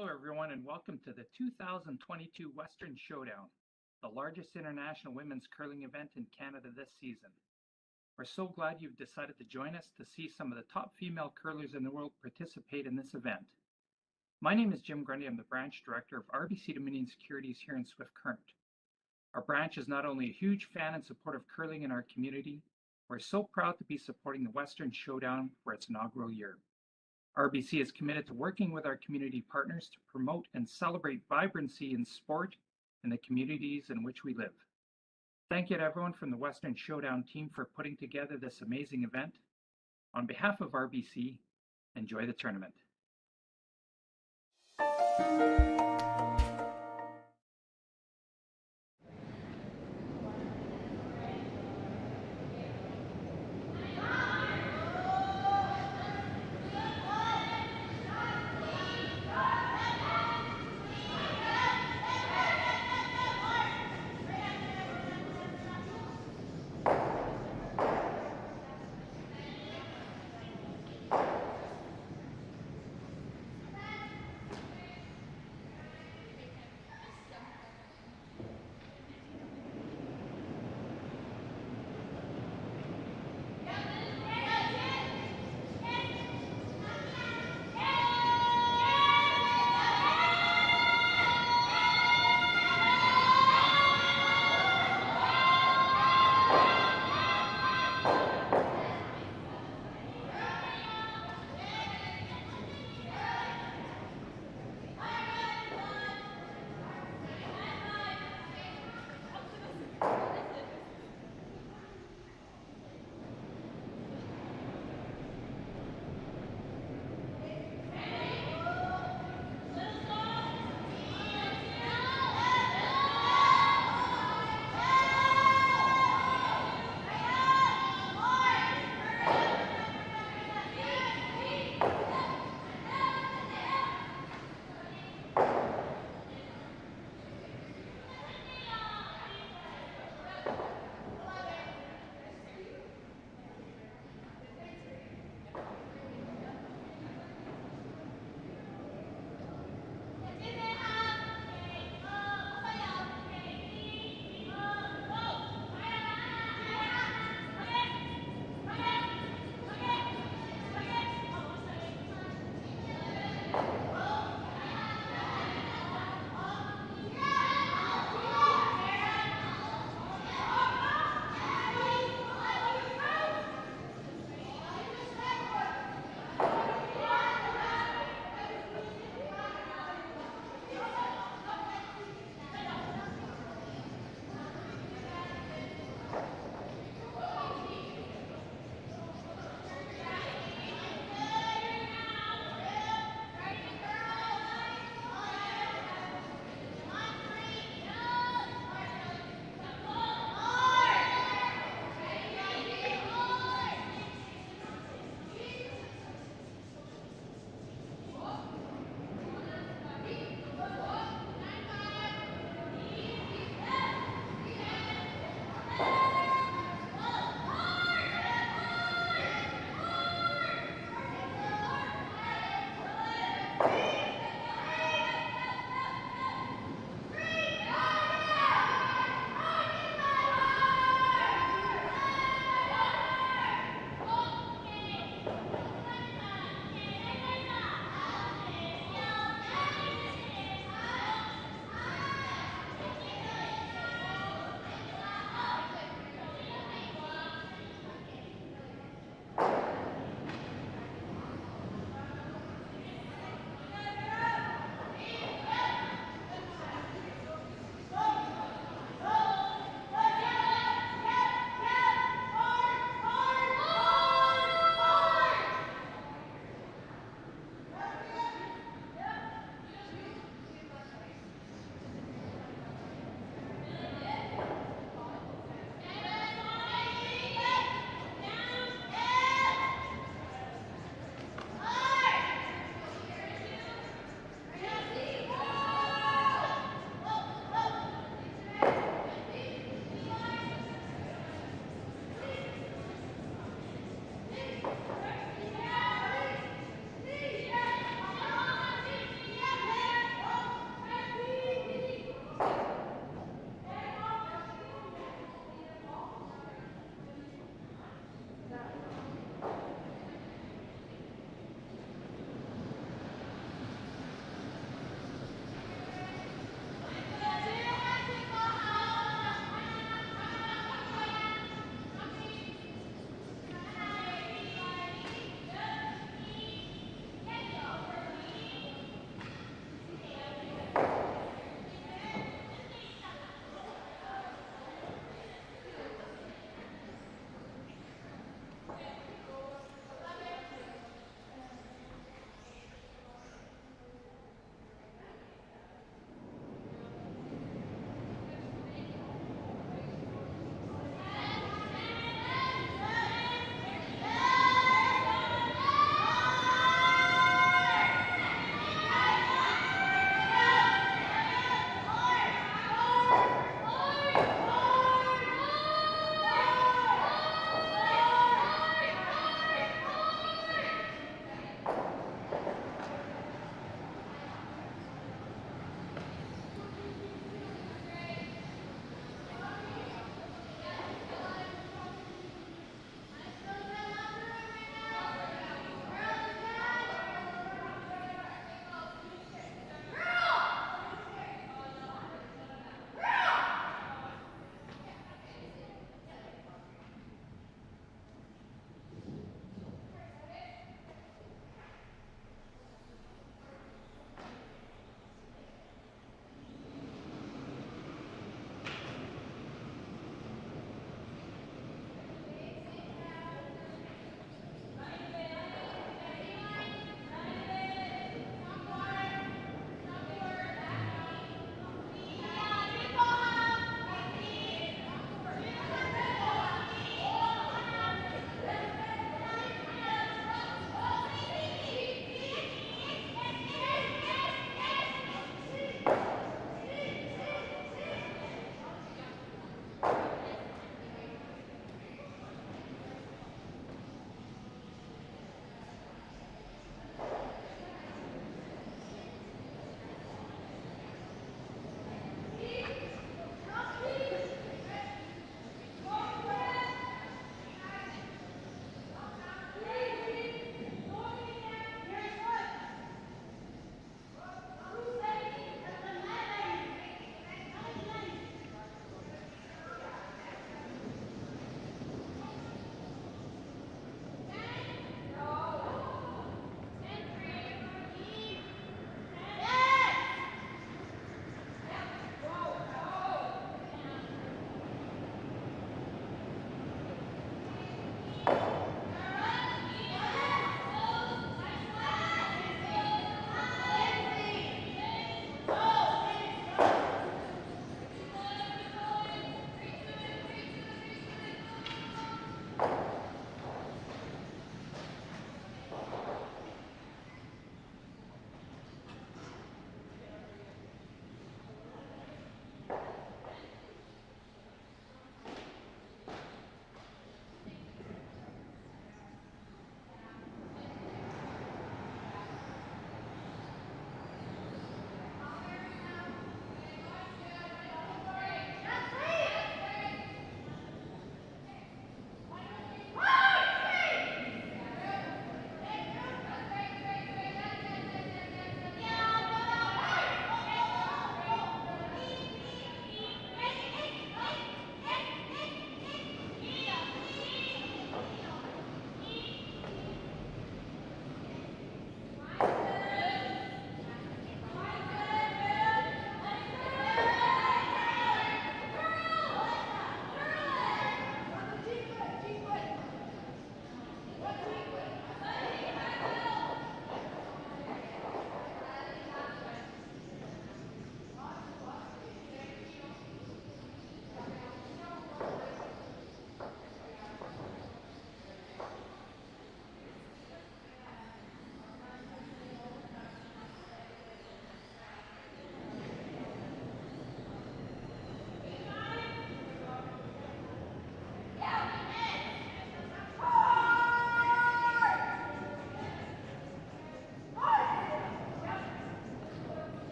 Hello, everyone, and welcome to the 2022 Western Showdown, the largest international women's curling event in Canada this season. We're so glad you've decided to join us to see some of the top female curlers in the world participate in this event. My name is Jim Grundy. I'm the branch director of RBC Dominion Securities here in Swift Current. Our branch is not only a huge fan and supporter of curling in our community, we're so proud to be supporting the Western Showdown for its inaugural year. RBC is committed to working with our community partners to promote and celebrate vibrancy in sport in the communities in which we live. Thank you to everyone from the Western Showdown team for putting together this amazing event. On behalf of RBC, enjoy the tournament.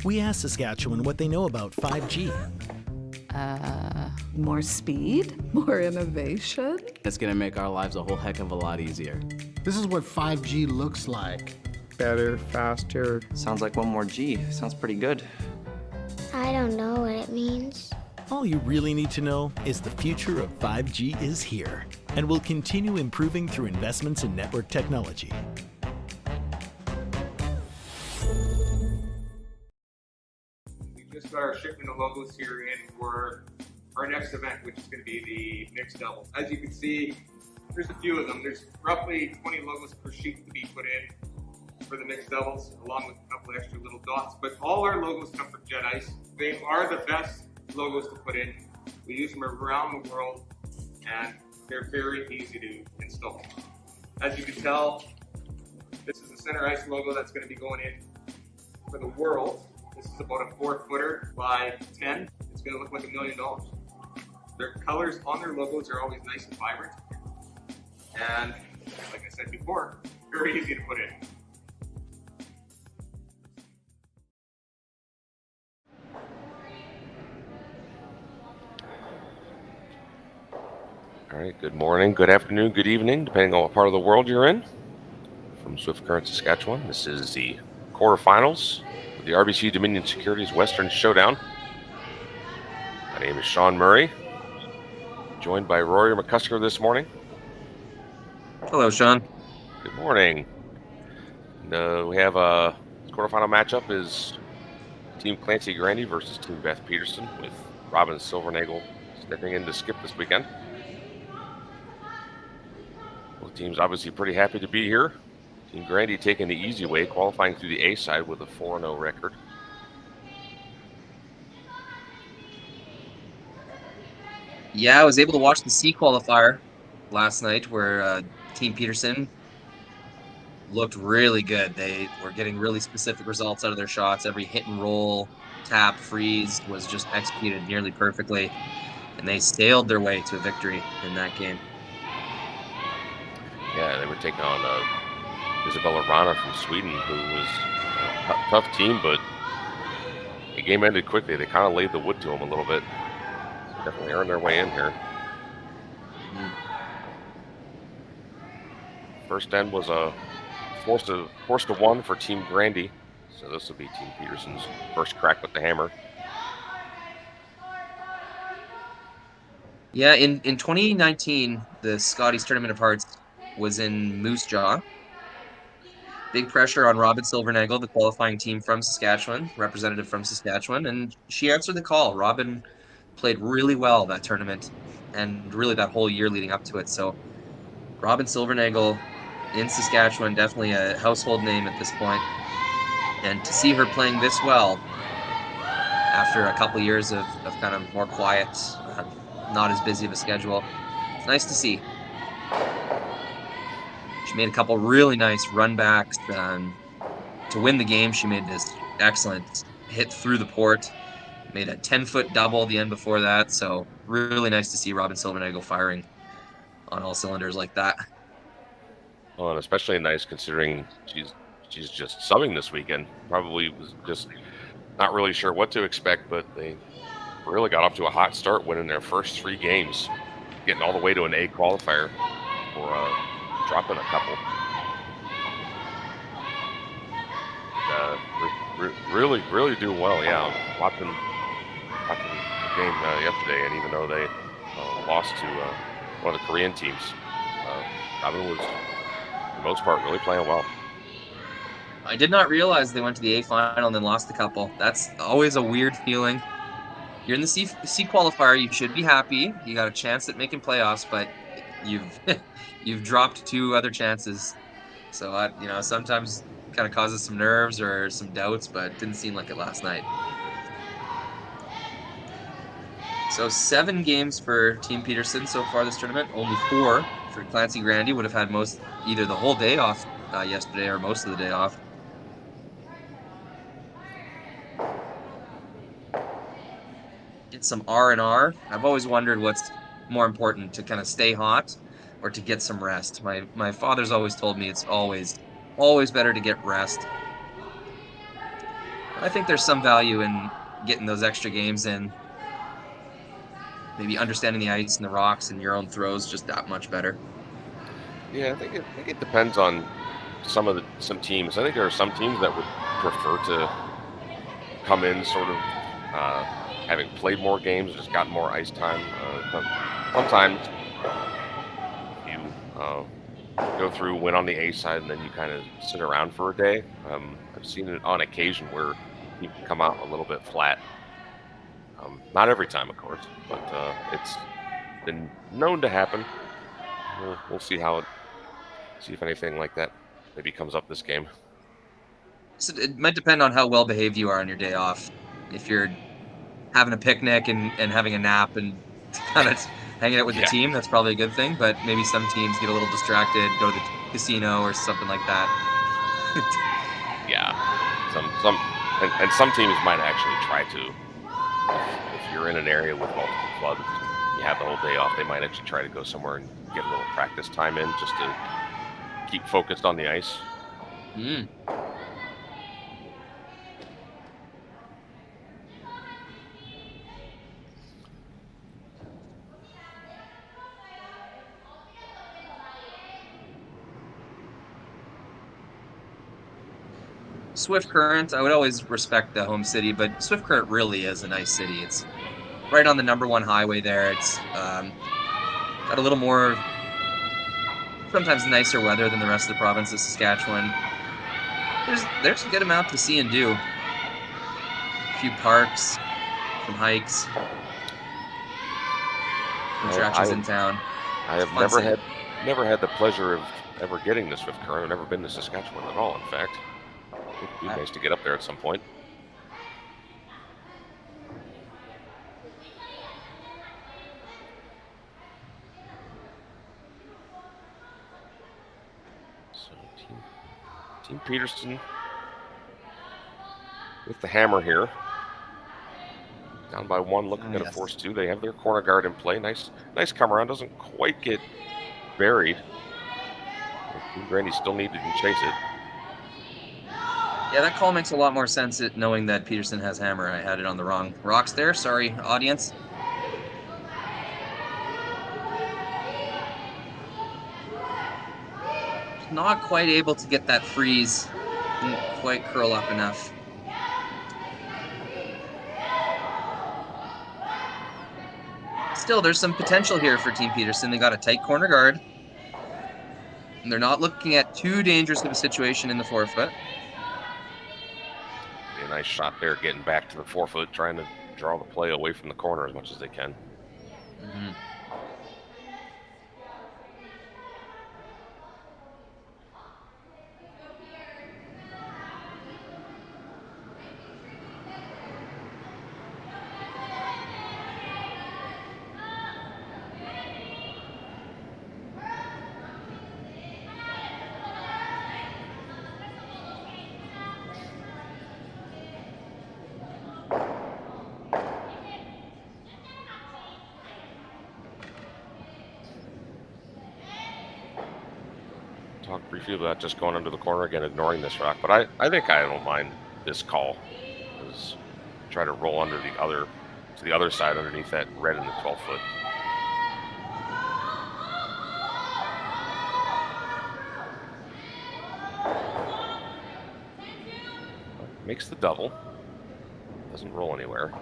We asked Saskatchewan what they know about 5G. More speed, more innovation. It's gonna make our lives a whole heck of a lot easier. This is what 5G looks like. Better, faster. Sounds like one more G. Sounds pretty good. I don't know what it means. All you really need to know is the future of 5G is here and will continue improving through investments in network technology. We just got our shipment of logos here in for our next event, which is going to be the mixed doubles. As you can see, there's a few of them. There's roughly 20 logos per sheet to be put in for the mixed doubles, along with a couple extra little dots. But all our logos come from Jet Ice. They are the best logos to put in. We use them around the world, and they're very easy to install. As you can tell, this is the center ice logo that's going to be going in for the world. This is about a 4-footer by 10. It's going to look like $1 million. Their colors on their logos are always nice and vibrant. And like I said before, very easy to put in. All right, good morning, good afternoon, good evening, depending on what part of the world you're in. From Swift Current, Saskatchewan, this is the quarterfinals of the RBC Dominion Securities Western Showdown. My name is Sean Murray, joined by Rory McCusker this morning. Hello, Sean. Good morning. We have a quarterfinal matchup is Team Clancy Grandy versus Team Beth Peterson, with Robin Silvernagel stepping in to skip this weekend. Both teams obviously pretty happy to be here. Team Grandy taking the easy way, qualifying through the A side with a 4-0 record. Yeah, I was able to watch the C qualifier last night where Team Peterson looked really good. They were getting really specific results out of their shots. Every hit and roll, tap, freeze was just executed nearly perfectly. And they sailed their way to a victory in that game. Yeah, they were taking on Isabella Rana from Sweden, who was a tough team, but the game ended quickly. They kind of laid the wood to them a little bit. Definitely earned their way in here. First end was a forced to 1 for Team Grandy, so this will be Team Peterson's first crack with the hammer. Yeah, in 2019, the Scotties Tournament of Hearts was in Moose Jaw. Big pressure on Robin Silvernagel, the qualifying team from Saskatchewan, representative from Saskatchewan, and she answered the call. Robin played really well that tournament and really that whole year leading up to it. So Robin Silvernagel in Saskatchewan, definitely a household name at this point. And to see her playing this well after a couple years of kind of more quiet, not as busy of a schedule, it's nice to see. She made a couple really nice run backs to win the game. She made this excellent hit through the port. Made a 10-foot double the end before that. So really nice to see Robin Silvernagel firing on all cylinders like that. Well, and especially nice considering she's just subbing this weekend. Probably was just not really sure what to expect, but they really got off to a hot start, winning their first 3 games, getting all the way to an A qualifier for dropping a couple. Really doing well. Yeah, watching the game yesterday, and even though they lost to one of the Korean teams, Robin was, for the most part, really playing well. I did not realize they went to the A final and then lost a couple. That's always a weird feeling. You're in the C qualifier. You should be happy. You got a chance at making playoffs, but you've dropped 2 other chances. So sometimes kind of causes some nerves or some doubts, but it didn't seem like it last night. So 7 games for Team Peterson so far this tournament. Only 4 for Clancy Grandy. Would have had either the whole day off yesterday or most of the day off. Get some R&R. I've always wondered what's more important, to kind of stay hot or to get some rest. My father's always told me it's always better to get rest. I think there's some value in getting those extra games in. Maybe understanding the ice and the rocks and your own throws just that much better. Yeah, I think it depends on some teams. I think there are some teams that would prefer to come in sort of having played more games, just gotten more ice time. But sometimes you go through, win on the A side, and then you kind of sit around for a day. I've seen it on occasion where you can come out a little bit flat. Not every time, of course, but it's been known to happen. We'll see if anything like that maybe comes up this game. So it might depend on how well behaved you are on your day off. If you're having a picnic and having a nap and kind of hanging out with the team, that's probably a good thing. But maybe some teams get a little distracted, go to the casino or something like that. Yeah, some teams might actually try to. If you're in an area with multiple clubs, you have the whole day off, they might actually try to go somewhere and get a little practice time in just to keep focused on the ice. Swift Current, I would always respect the home city, but Swift Current really is a nice city. It's right on the #1 highway there. It's got a little more, sometimes nicer weather than the rest of the province of Saskatchewan. There's a good amount to see and do. A few parks, some hikes, some attractions in town. I have never had the pleasure of ever getting to Swift Current. I've never been to Saskatchewan at all, in fact. It'd be nice to get up there at some point. So Team Peterson with the hammer here. Down by 1, looking at a force 2. They have their corner guard in play. Nice come around. Doesn't quite get buried. Team Grandy still needed to chase it. Yeah, that call makes a lot more sense knowing that Peterson has hammer. I had it on the wrong rocks there. Sorry, audience. Not quite able to get that freeze. Didn't quite curl up enough. Still, there's some potential here for Team Peterson. They got a tight corner guard. And they're not looking at too dangerous of a situation in the forefoot. A nice shot there, getting back to the forefoot, trying to draw the play away from the corner as much as they can. Talk briefly about just going under the corner again, ignoring this rock, but I think I don't mind this call. Is try to roll under to the other side underneath that red in the 12-foot. Makes the double. Doesn't roll anywhere.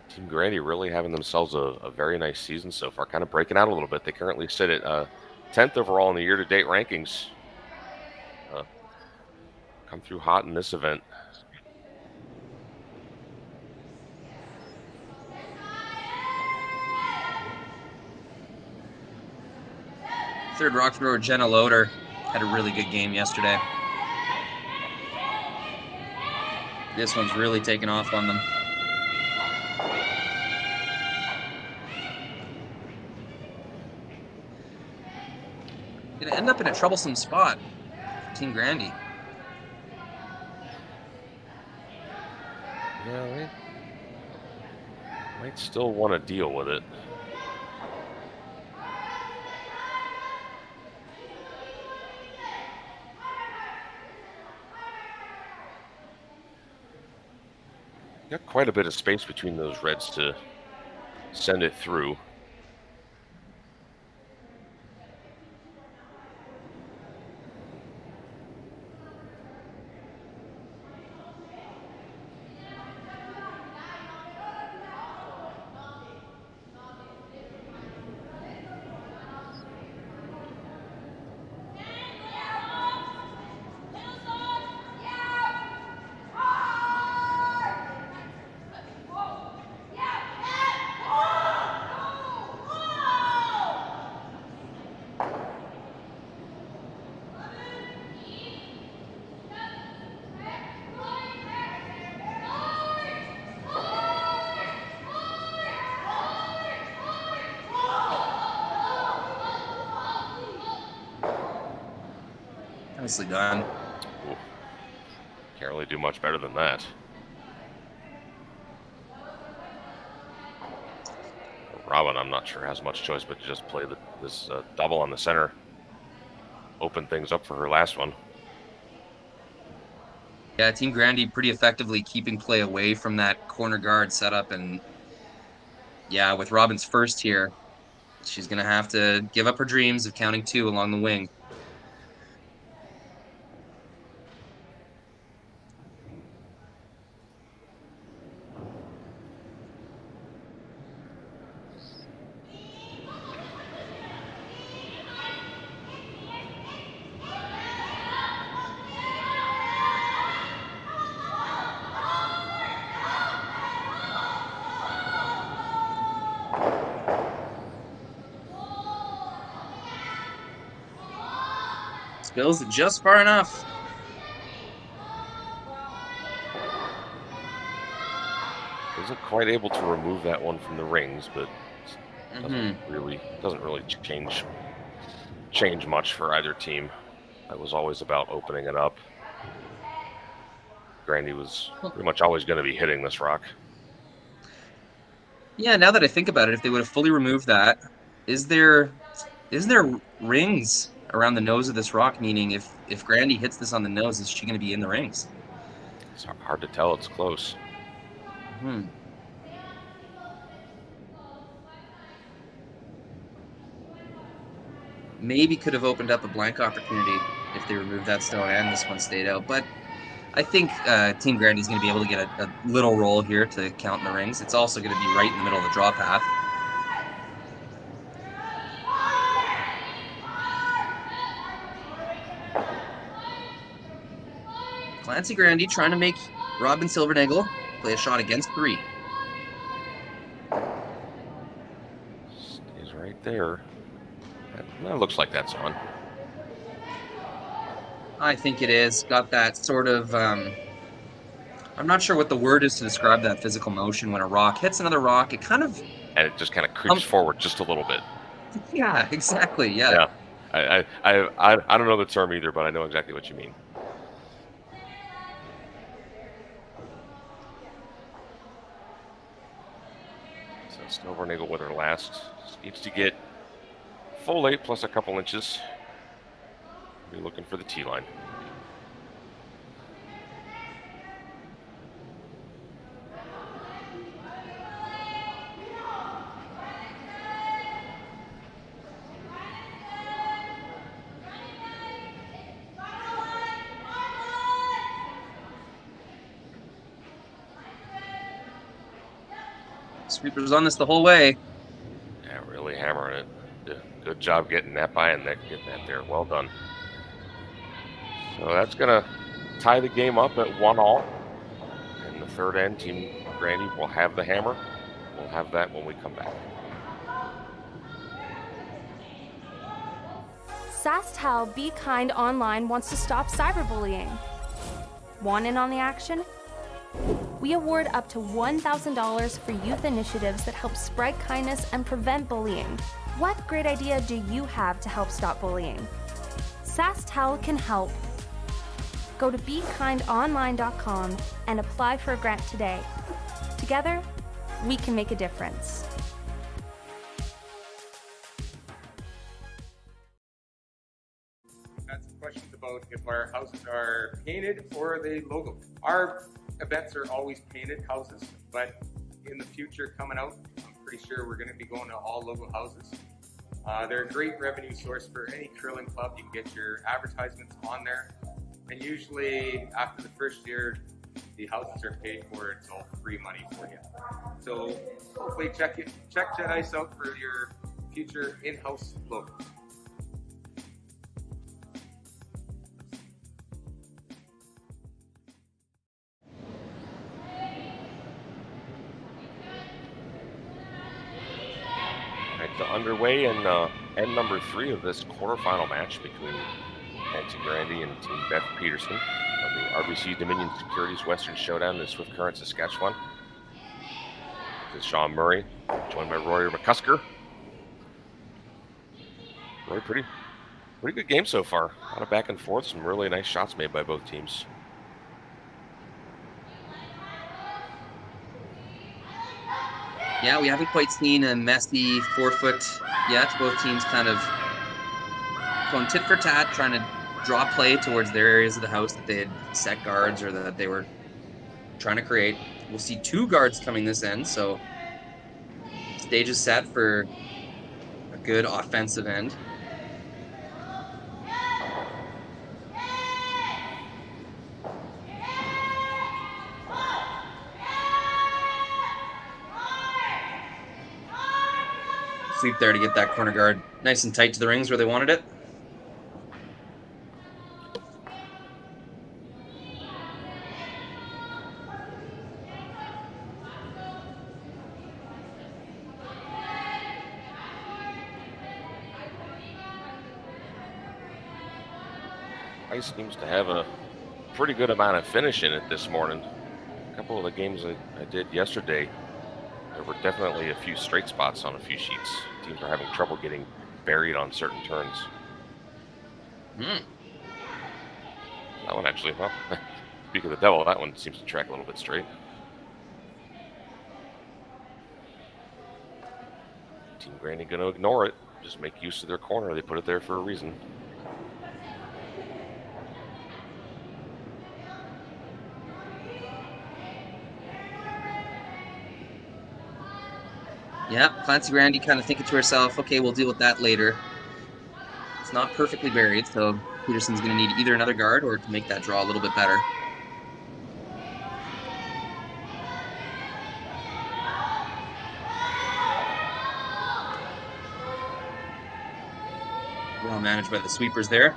Team Grandy really having themselves a very nice season so far, kind of breaking out a little bit. They currently sit at 10th overall in the year-to-date rankings. come through hot in this event. Third rock thrower Jenna Loader had a really good game yesterday. This one's really taken off on them. Gonna end up in a troublesome spot for Team Grandy. Yeah, they might still want to deal with it. Got quite a bit of space between those reds to send it through. Nicely done. Ooh. Can't really do much better than that. Robin, I'm not sure has much choice but to just play this double on the center. Open things up for her last one. Yeah, Team Grandy pretty effectively keeping play away from that corner guard setup. And yeah, with Robin's first here, she's going to have to give up her dreams of counting two along the wing. Spills it just far enough. Isn't quite able to remove that one from the rings, but doesn't really change much for either team. That was always about opening it up. Grandy was pretty much always going to be hitting this rock. Yeah, now that I think about it, if they would have fully removed that, is there rings around the nose of this rock? Meaning, if Grandy hits this on the nose, is she going to be in the rings? It's hard to tell. It's close. Maybe could have opened up a blank opportunity if they removed that stone and this one stayed out. But I think Team Grandy's going to be able to get a little roll here to count in the rings. It's also going to be right in the middle of the draw path. Clancy Grandy trying to make Robin Silvernagel play a shot against 3. Stays right there. That looks like that's on. I think it is. Got that sort of, I'm not sure what the word is to describe that physical motion when a rock hits another rock. It kind of... And it just kind of creeps forward just a little bit. Yeah, exactly, yeah. I don't know the term either, but I know exactly what you mean. So Silvernagel with her last. Needs to get full 8 plus a couple inches. Be looking for the tee line. Sweeper's on this the whole way. Yeah, really hammering it. Good job getting that by and getting that there. Well done. So that's gonna tie the game up at 1-1. In the third end, Team Grandy will have the hammer. We'll have that when we come back. Sasktel Be Kind Online wants to stop cyberbullying. Want in on the action? We award up to $1,000 for youth initiatives that help spread kindness and prevent bullying. What great idea do you have to help stop bullying? Sasktel can help. Go to BeKindOnline.com and apply for a grant today. Together, we can make a difference. Had some questions about if our houses are painted or they logo. Our events are always painted houses, but in the future coming out, I'm pretty sure we're going to be going to all logo houses. They're a great revenue source for any curling club. You can get your advertisements on there, and usually after the first year, the houses are paid for. It's all free money for you. So hopefully check Jet Ice out for your future in-house logo. Underway in end number 3 of this quarterfinal match between Clancy Grandy and Team Beth Peterson of the RBC Dominion Securities Western Showdown in Swift Current, Saskatchewan. This is Sean Murray, joined by Rory McCusker. Rory, pretty good game so far. A lot of back and forth, some really nice shots made by both teams. Yeah, we haven't quite seen a messy forefoot yet. Both teams kind of going tit for tat, trying to draw play towards their areas of the house that they had set guards or that they were trying to create. We'll see 2 guards coming this end, so stage is set for a good offensive end. Sweep there to get that corner guard nice and tight to the rings where they wanted it. Ice seems to have a pretty good amount of finish in it this morning. A couple of the games I did yesterday, there were definitely a few straight spots on a few sheets. Teams are having trouble getting buried on certain turns. That one actually, well, speak of the devil, that one seems to track a little bit straight. Team Grandy going to ignore it. Just make use of their corner. They put it there for a reason. Yeah, Clancy Grandy kind of thinking to herself, okay, we'll deal with that later. It's not perfectly buried, so Peterson's going to need either another guard or to make that draw a little bit better. Well managed by the sweepers there.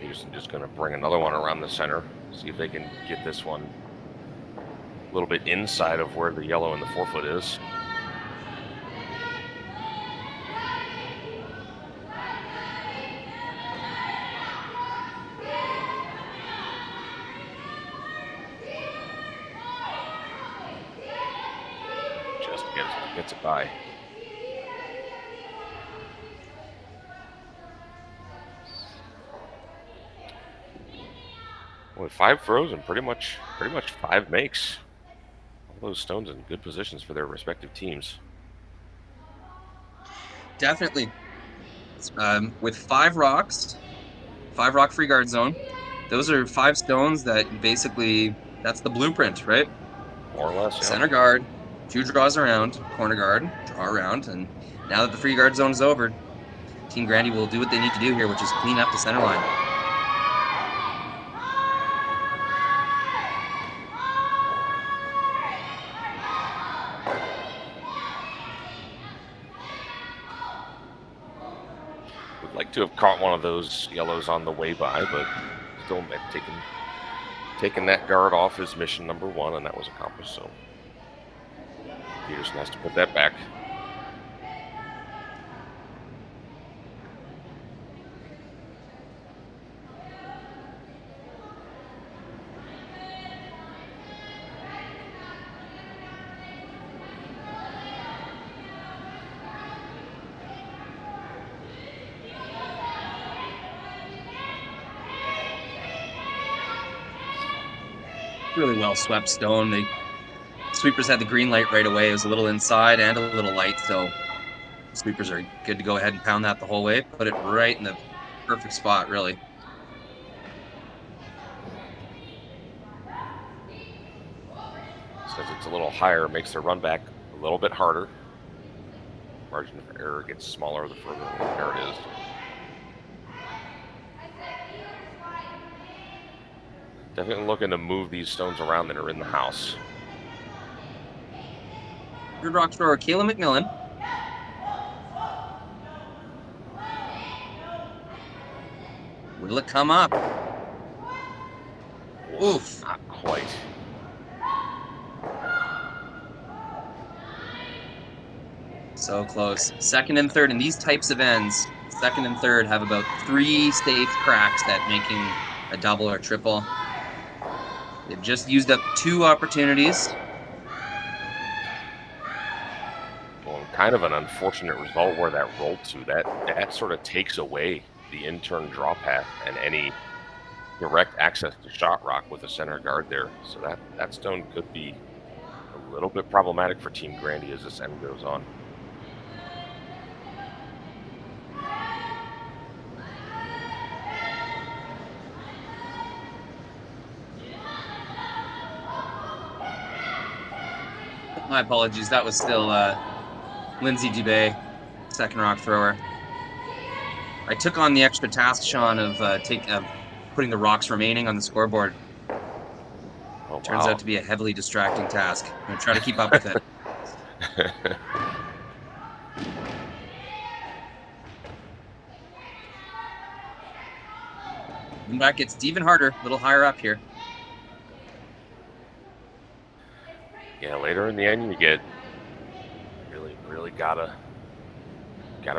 Peterson just going to bring another one around the center, see if they can get this one a little bit inside of where the yellow and the forefoot is. Just gets it by. With 5 throws and pretty much 5 makes. All those stones in good positions for their respective teams. Definitely. With 5 rocks, 5 rock free guard zone, those are 5 stones that basically, that's the blueprint, right? More or less, yeah. Center guard, 2 draws around, corner guard, draw around, and now that the free guard zone is over, Team Grandy will do what they need to do here, which is clean up the center line. Would like to have caught one of those yellows on the way by, but still taking that guard off is mission number 1, and that was accomplished. So Peterson has to put that back. Really well swept stone. The sweepers had the green light right away. It was a little inside and a little light, so sweepers are good to go ahead and pound that the whole way. Put it right in the perfect spot, really. Since it's a little higher, it makes the run back a little bit harder. Margin of error gets smaller the further there it is. Definitely looking to move these stones around that are in the house. Third rock thrower, Kayla McMillan. Will it come up? Oof. Not quite. So close. Second and third in these types of ends, second and third have about 3 safe cracks at making a double or triple. They've just used up 2 opportunities. Well, kind of an unfortunate result where that rolled to. That sort of takes away the in-turn draw path and any direct access to shot rock with a center guard there. So that stone could be a little bit problematic for Team Grandy as this end goes on. My apologies, that was still Lindsay Dubé, second rock thrower. I took on the extra task, Sean, of putting the rocks remaining on the scoreboard. Oh, Turns out to be a heavily distracting task. I'm going to try to keep up with it. And that gets even harder, a little higher up here. Yeah, later in the end, you get really gotta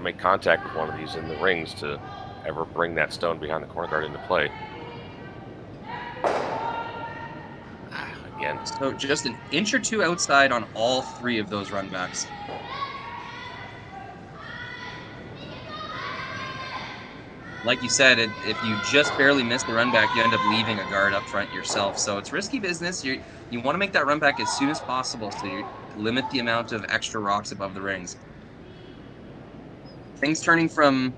make contact with one of these in the rings to ever bring that stone behind the corner guard into play. Again, so just an inch or 2 outside on all 3 of those run backs. Like you said, if you just barely miss the run back, you end up leaving a guard up front yourself. So it's risky business. You want to make that run back as soon as possible so you limit the amount of extra rocks above the rings. Things turning from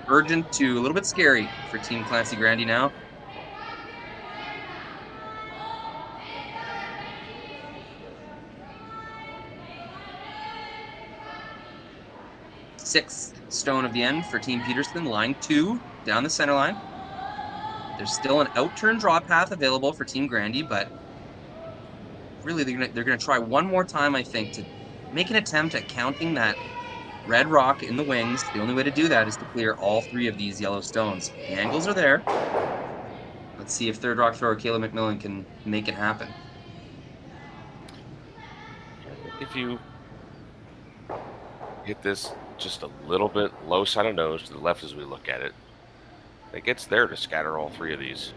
urgent to a little bit scary for Team Clancy Grandy now. Sixth stone of the end for Team Peterson, line 2 down the center line. There's still an out-turn draw path available for Team Grandy, but really they're gonna try one more time, I think, to make an attempt at counting that red rock in the wings. The only way to do that is to clear all 3 of these yellow stones. The angles are there. Let's see if third rock thrower Kayla McMillan can make it happen. if you hit this just a little bit low side of nose to the left as we look at it, it gets there to scatter all 3 of these.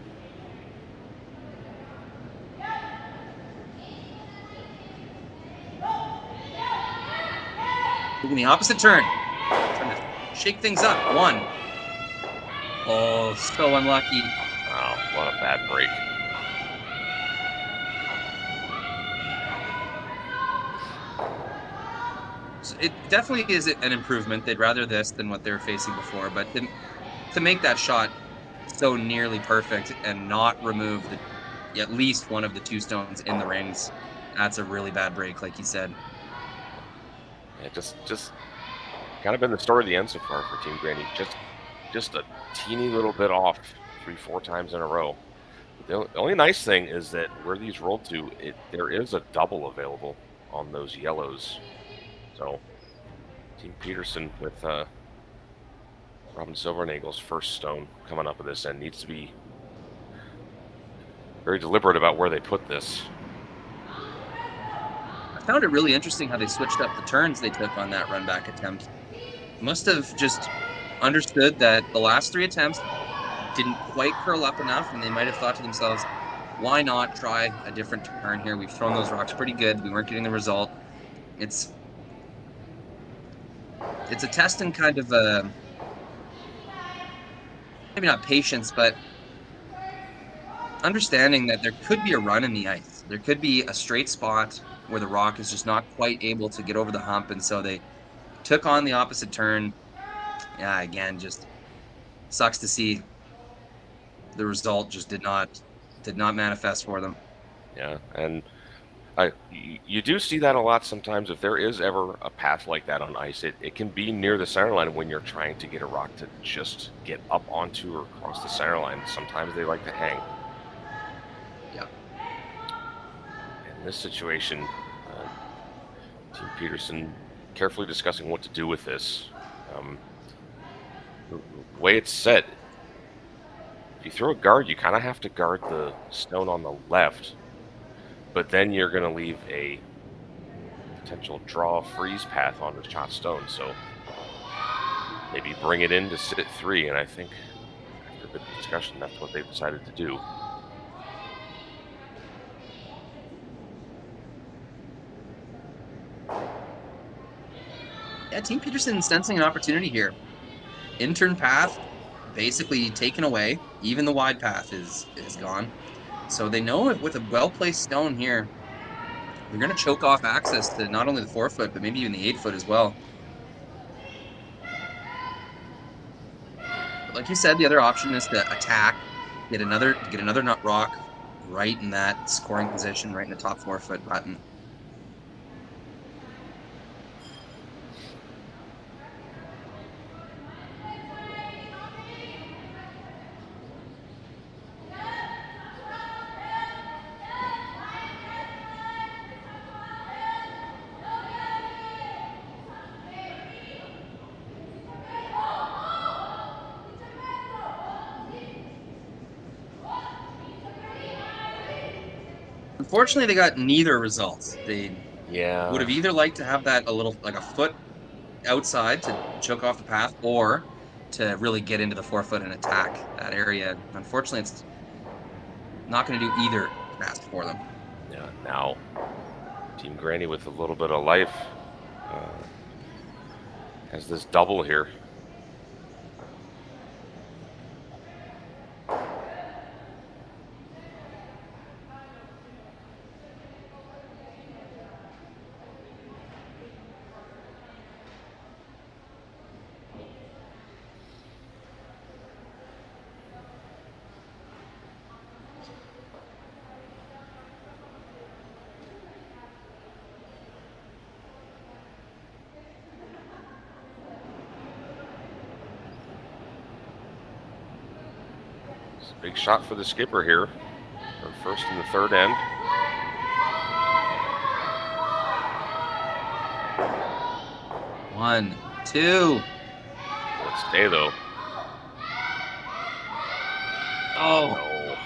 Moving the opposite turn. Trying to shake things up. 1. Oh, so unlucky. Oh, what a bad break. So it definitely is an improvement. They'd rather this than what they were facing before, but to make that shot so nearly perfect and not remove at least one of the 2 stones in the rings, that's a really bad break, like you said. Yeah, just kind kind of been the story of the end so far for Team Grandy. Just a teeny little bit off 3-4 times in a row. The only nice thing is that where these rolled to, there is a double available on those yellows. So Team Peterson with Robin Silvernagel's first stone coming up at this end needs to be very deliberate about where they put this. I found it really interesting how they switched up the turns they took on that run back attempt. Must have just understood that the last 3 attempts didn't quite curl up enough, and they might have thought to themselves, why not try a different turn here? We've thrown those rocks pretty good. We weren't getting the result. It's a test in kind of a, maybe not patience, but understanding that there could be a run in the ice. There could be a straight spot where the rock is just not quite able to get over the hump, and so they took on the opposite turn. Yeah, again, just sucks to see the result just did not manifest for them. Yeah, and you do see that a lot sometimes. If there is ever a path like that on ice, it can be near the center line when you're trying to get a rock to just get up onto or across the center line. Sometimes they like to hang. Yeah. In this situation, Team Peterson carefully discussing what to do with this. The way it's set, if you throw a guard, you kind of have to guard the stone on the left, but then you're going to leave a potential draw freeze path on the shot stone. So maybe bring it in to sit at 3, and I think after a bit of discussion, that's what they've decided to do. Yeah, Team Peterson sensing an opportunity here. Intern path basically taken away. Even the wide path is gone. So they know with a well-placed stone here, they're going to choke off access to not only the 4-foot, but maybe even the 8-foot as well. But like you said, the other option is to attack, get another nut rock right in that scoring position, right in the top 4-foot button. Unfortunately, they got neither results. They would have either liked to have that a little, like a foot outside to choke off the path, or to really get into the 4-foot and attack that area. Unfortunately, it's not going to do either task for them. Yeah, now Team Grandy with a little bit of life has this double here. Big shot for the skipper here. Our first in the third end. One, two. Let's stay though. Oh. No.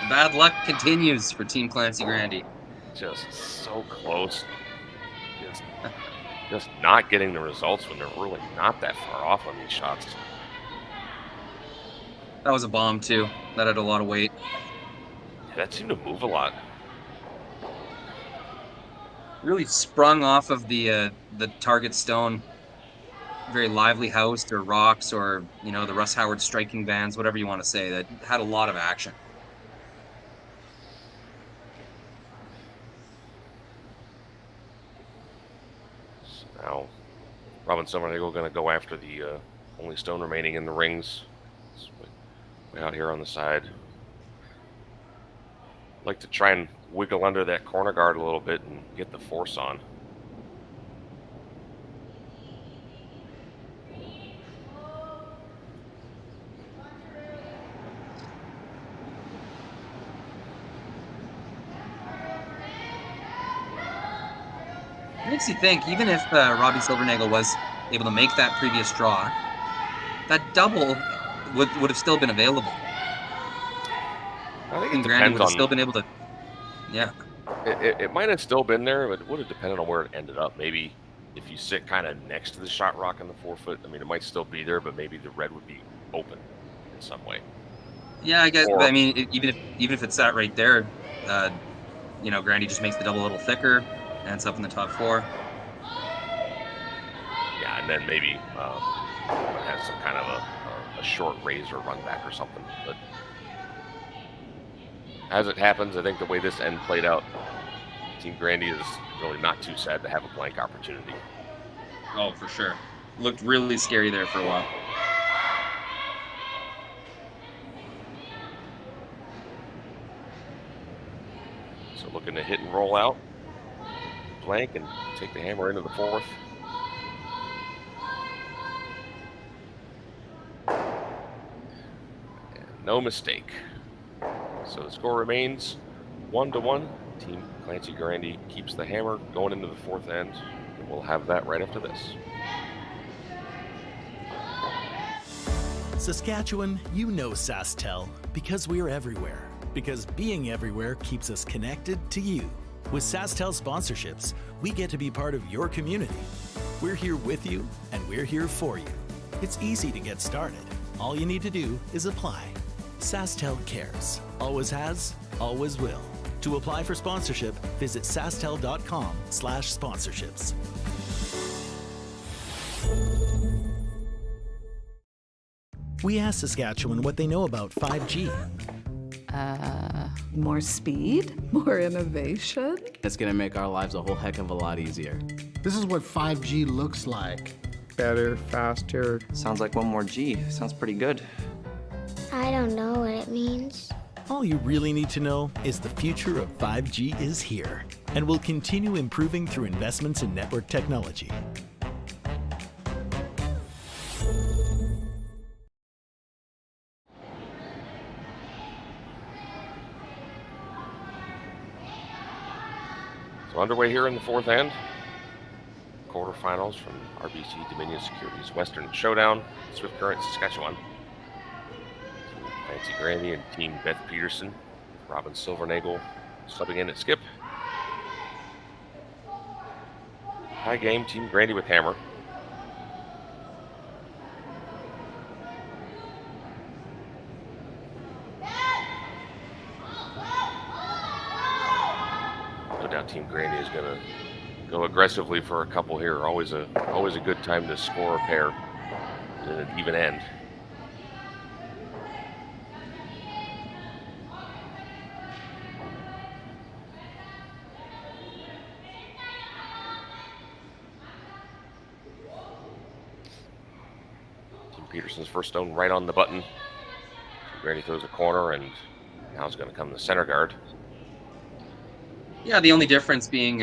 Bad luck continues for Team Clancy Grandy. Just so close. Just not getting the results when they're really not that far off on these shots. That was a bomb too. That had a lot of weight. Yeah, that seemed to move a lot. Really sprung off of the target stone. Very lively house or rocks, or the Russ Howard striking bands, whatever you want to say. That had a lot of action. So now, Robin Silvernagel going to go after the only stone remaining in the rings. Way out here on the side. Like to try and wiggle under that corner guard a little bit and get the force on. makes you think, even if Robbie Silvernagel was able to make that previous draw, that double would have still been available. I think Team it Grandy depends would have on. still been able to. Yeah. It might have still been there, but it would have depended on where it ended up. Maybe if you sit kind of next to the shot rock in the 4-foot, I mean, it might still be there, but maybe the red would be open in some way. Yeah, I guess. Or- But I mean, even if it's sat right there, Grandy just makes the double a little thicker, ends up in the top 4. Yeah, and then maybe has some kind of a short raise or run back or something. But as it happens, I think the way this end played out, Team Grandy is really not too sad to have a blank opportunity. Oh, for sure. Looked really scary there for a while. So looking to hit and roll out, blank, and take the hammer into the 4th. And no mistake. So the score remains 1-1. Team Clancy Grandy keeps the hammer going into the 4th end, and we'll have that right after this. Saskatchewan, you know Sasktel because we're everywhere. Because being everywhere keeps us connected to you. With Sasktel sponsorships, we get to be part of your community. We're here with you, and we're here for you. It's easy to get started. All you need to do is apply. Sasktel cares. Always has, always will. To apply for sponsorship, visit sastel.com/sponsorships. We asked Saskatchewan what they know about 5G. More speed? More innovation? It's going to make our lives a whole heck of a lot easier. This is what 5G looks like. Better, faster. Sounds like one more G. Sounds pretty good. I don't know what it means. All you really need to know is the future of 5G is here and will continue improving through investments in network technology. So underway here in the 4th end. Quarterfinals from RBC Dominion Securities Western Showdown, Swift Current, Saskatchewan. Team Clancy Grandy and Team Beth Peterson. Robin Silvernagel subbing in at skip. High game, Team Grandy with hammer. No doubt Team Grandy is going to go aggressively for a couple here. Always a good time to score a pair in an even end. Team Peterson's first stone right on the button. Team Grandy throws a corner, and now it's going to come the center guard. Yeah, the only difference being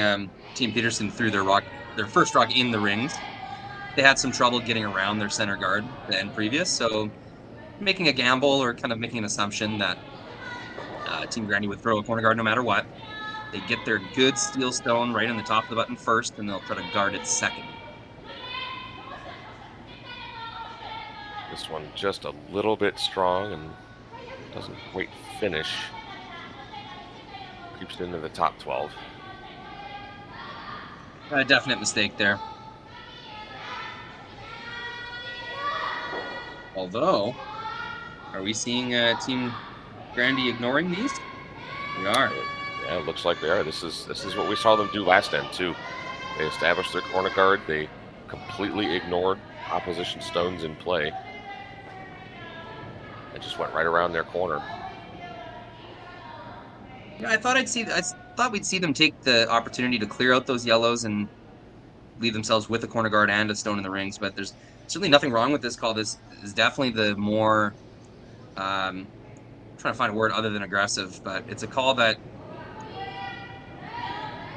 Team Peterson threw their first rock in the rings. They had some trouble getting around their center guard the end previous, so making a gamble or kind of making an assumption that Team Grandy would throw a corner guard no matter what. They get their good steel stone right on the top of the button first, and they'll try to guard it second. This one just a little bit strong and doesn't quite finish. Creeps into the top 12. A definite mistake there. Although, are we seeing Team Grandy ignoring these? We are. Yeah, it looks like they are. This is what we saw them do last end too. They established their corner guard. They completely ignored opposition stones in play. It just went right around their corner. Yeah, I thought we'd see them take the opportunity to clear out those yellows and leave themselves with a corner guard and a stone in the rings. But there's certainly nothing wrong with this call. This is definitely the more trying to find a word other than aggressive, but it's a call that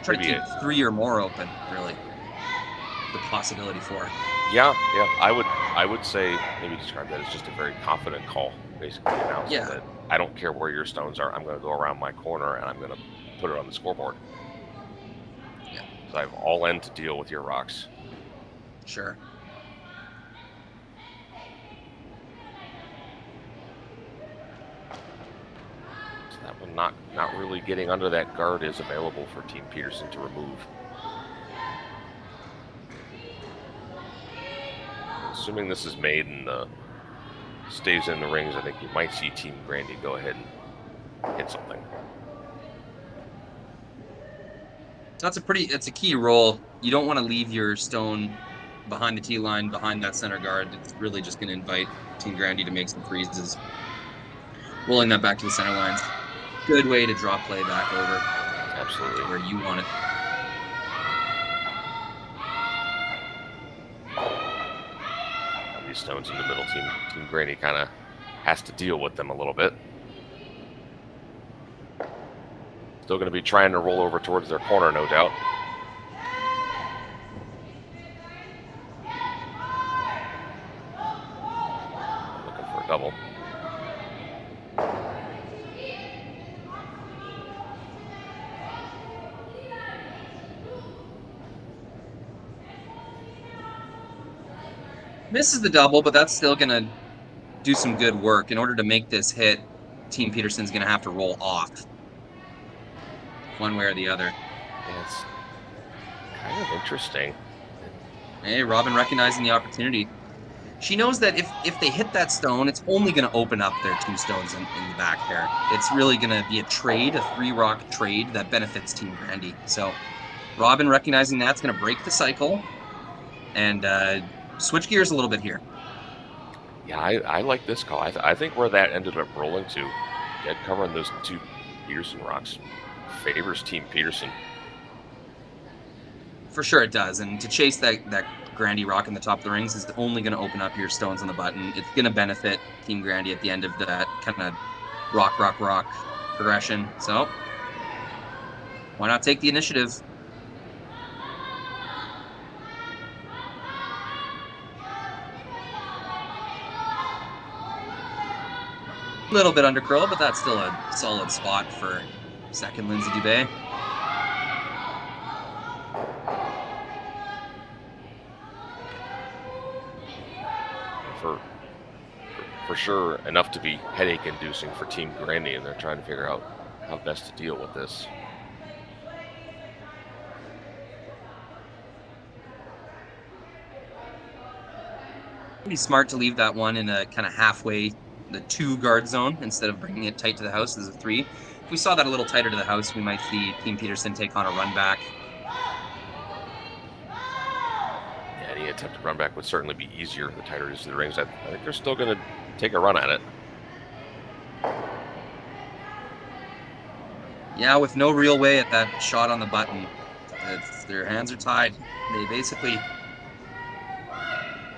try to keep 3 or more open. Really, the possibility for it. Yeah. I would say maybe describe that as just a very confident call, basically announcing that I don't care where your stones are. I'm going to go around my corner and I'm going to put it on the scoreboard. Yeah, because I have all in to deal with your rocks. Sure. So that one not really getting under that guard is available for Team Peterson to remove. Assuming this is made and stays in the rings, I think you might see Team Grandy go ahead and hit something. It's a key role. You don't want to leave your stone behind the tee line, behind that center guard. It's really just going to invite Team Grandy to make some freezes. Rolling that back to the center lines. Good way to draw play back over. Absolutely. Where you want it. These stones in the middle, Team Grandy kind of has to deal with them a little bit. Still going to be trying to roll over towards their corner, no doubt. Looking for a double. Misses the double, but that's still going to do some good work. In order to make this hit, Team Peterson's going to have to roll off. One way or the other. Yeah, it's kind of interesting. Hey, Robin recognizing the opportunity. She knows that if they hit that stone, it's only going to open up their 2 stones in the back there. It's really going to be a trade, a 3-rock trade that benefits Team Grandy. So Robin recognizing that's going to break the cycle and switch gears a little bit here. Yeah, I like this call. I think where that ended up rolling to, dead covering those 2 Peterson rocks, favors Team Peterson. For sure it does. And to chase that Grandy rock in the top of the rings is only going to open up your stones on the button. It's going to benefit Team Grandy at the end of that kind of rock progression. So why not take the initiative? A little bit under curl, but that's still a solid spot for second Lindsay Dubé. For sure, enough to be headache-inducing for Team Grandy, and they're trying to figure out how best to deal with this. Pretty smart to leave that one in a kind of halfway, the 2 guard zone, instead of bringing it tight to the house as a 3. If we saw that a little tighter to the house, we might see Team Peterson take on a run back. Yeah, any attempted run back would certainly be easier the tighter it is to the rings. I think they're still going to take a run at it. Yeah, with no real way at that shot on the button. Their hands are tied. They basically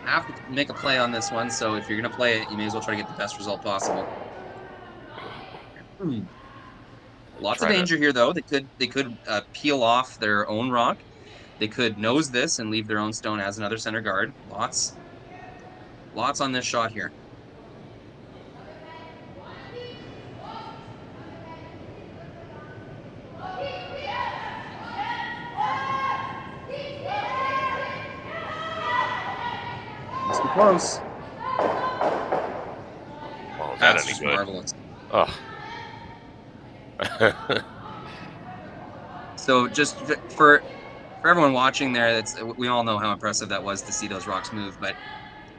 have to make a play on this one, so if you're going to play it, you may as well try to get the best result possible. Lots of danger here, though. They could peel off their own rock. They could nose this and leave their own stone as another center guard. Lots on this shot here. Must be close. Oh, that's just marvelous. Oh. So just for everyone watching there, we all know how impressive that was to see those rocks move, but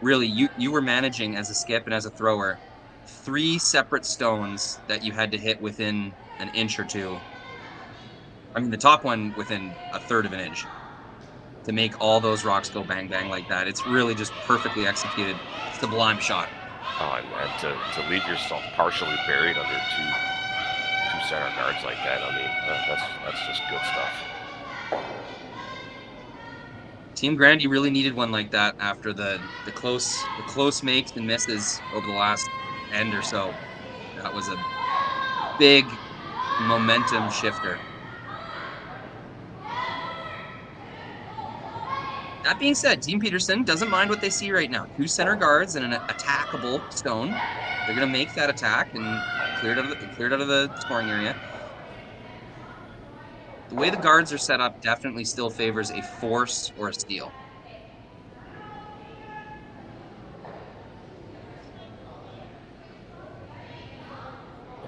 really you were managing as a skip and as a thrower 3 separate stones that you had to hit within an inch or 2. I mean, the top one within a 1/3 of an inch to make all those rocks go bang bang like that. It's really just perfectly executed. Sublime shot. Oh, and to leave yourself partially buried under two center guards like that, I mean, that's just good stuff. Team Grandy really needed one like that after the close makes and misses over the last end or so. That was a big momentum shifter. That being said, Team Peterson doesn't mind what they see right now. 2 center guards and an attackable stone. They're going to make that attack and clear it out of the scoring area. The way the guards are set up definitely still favors a force or a steal.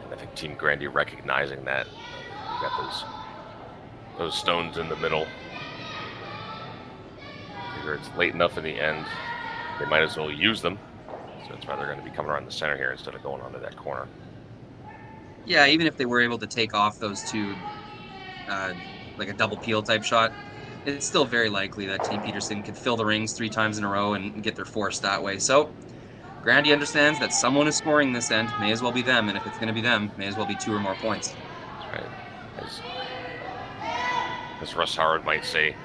And I think Team Grandy recognizing that. You got those stones in the middle. Figure it's late enough in the end. They might as well use them. So that's why they're going to be coming around the center here instead of going onto that corner. Yeah, even if they were able to take off those two, like a double peel type shot, it's still very likely that Team Peterson could fill the rings 3 times in a row and get their force that way. So Grandy understands that someone is scoring this end. May as well be them. And if it's going to be them, may as well be 2 or more points. That's right. As Russ Howard might say, if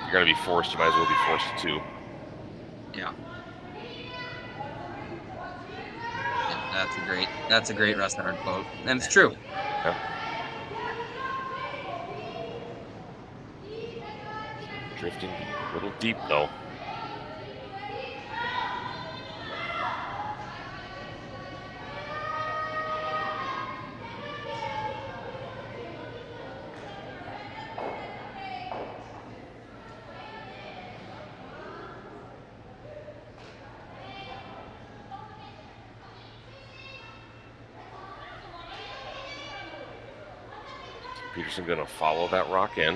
you're going to be forced, you might as well be forced to 2. Yeah. That's a great Russ Howard quote. And it's true. Yeah. Drifting a little deep, though. Peterson going to follow that rock in,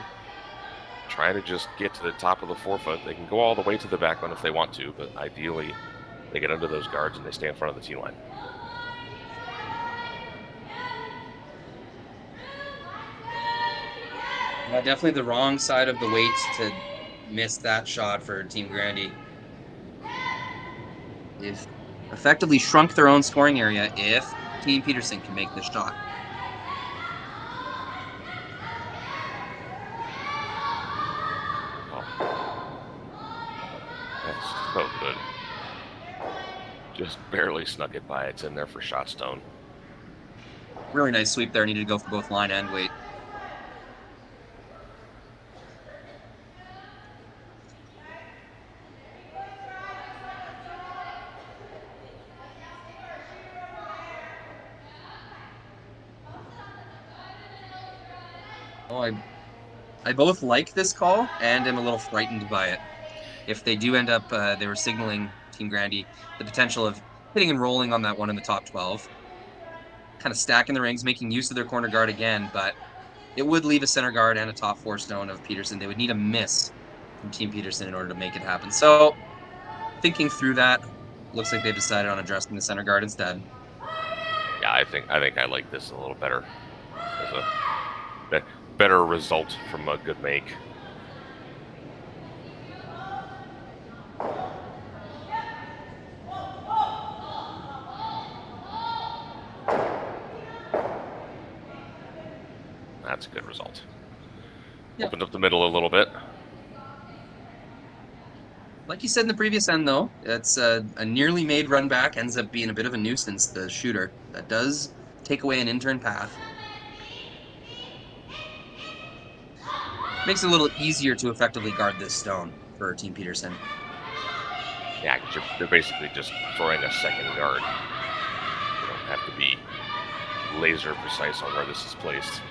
trying to just get to the top of the 4-foot. They can go all the way to the back one if they want to, but ideally they get under those guards and they stay in front of the tee line. Definitely the wrong side of the weight to miss that shot for Team Grandy. They've effectively shrunk their own scoring area if Team Peterson can make this shot. So good. Just barely snuck it by. It's in there for shot stone. Really nice sweep there. Needed to go for both line and weight. Oh, I both like this call and am a little frightened by it. If they do end up, they were signaling Team Grandy the potential of hitting and rolling on that one in the top 12. Kind of stacking the rings, making use of their corner guard again, but it would leave a center guard and a top 4 stone of Peterson. They would need a miss from Team Peterson in order to make it happen. So, thinking through that, looks like they've decided on addressing the center guard instead. Yeah, I think I like this a little better. As a better result from a good make. That's a good result. Yep. Opened up the middle a little bit. Like you said in the previous end, though, it's a nearly made run back, ends up being a bit of a nuisance, the shooter. That does take away an in-turn path. Makes it a little easier to effectively guard this stone for Team Peterson. Yeah, because they're basically just throwing a second guard. You don't have to be laser precise on where this is placed.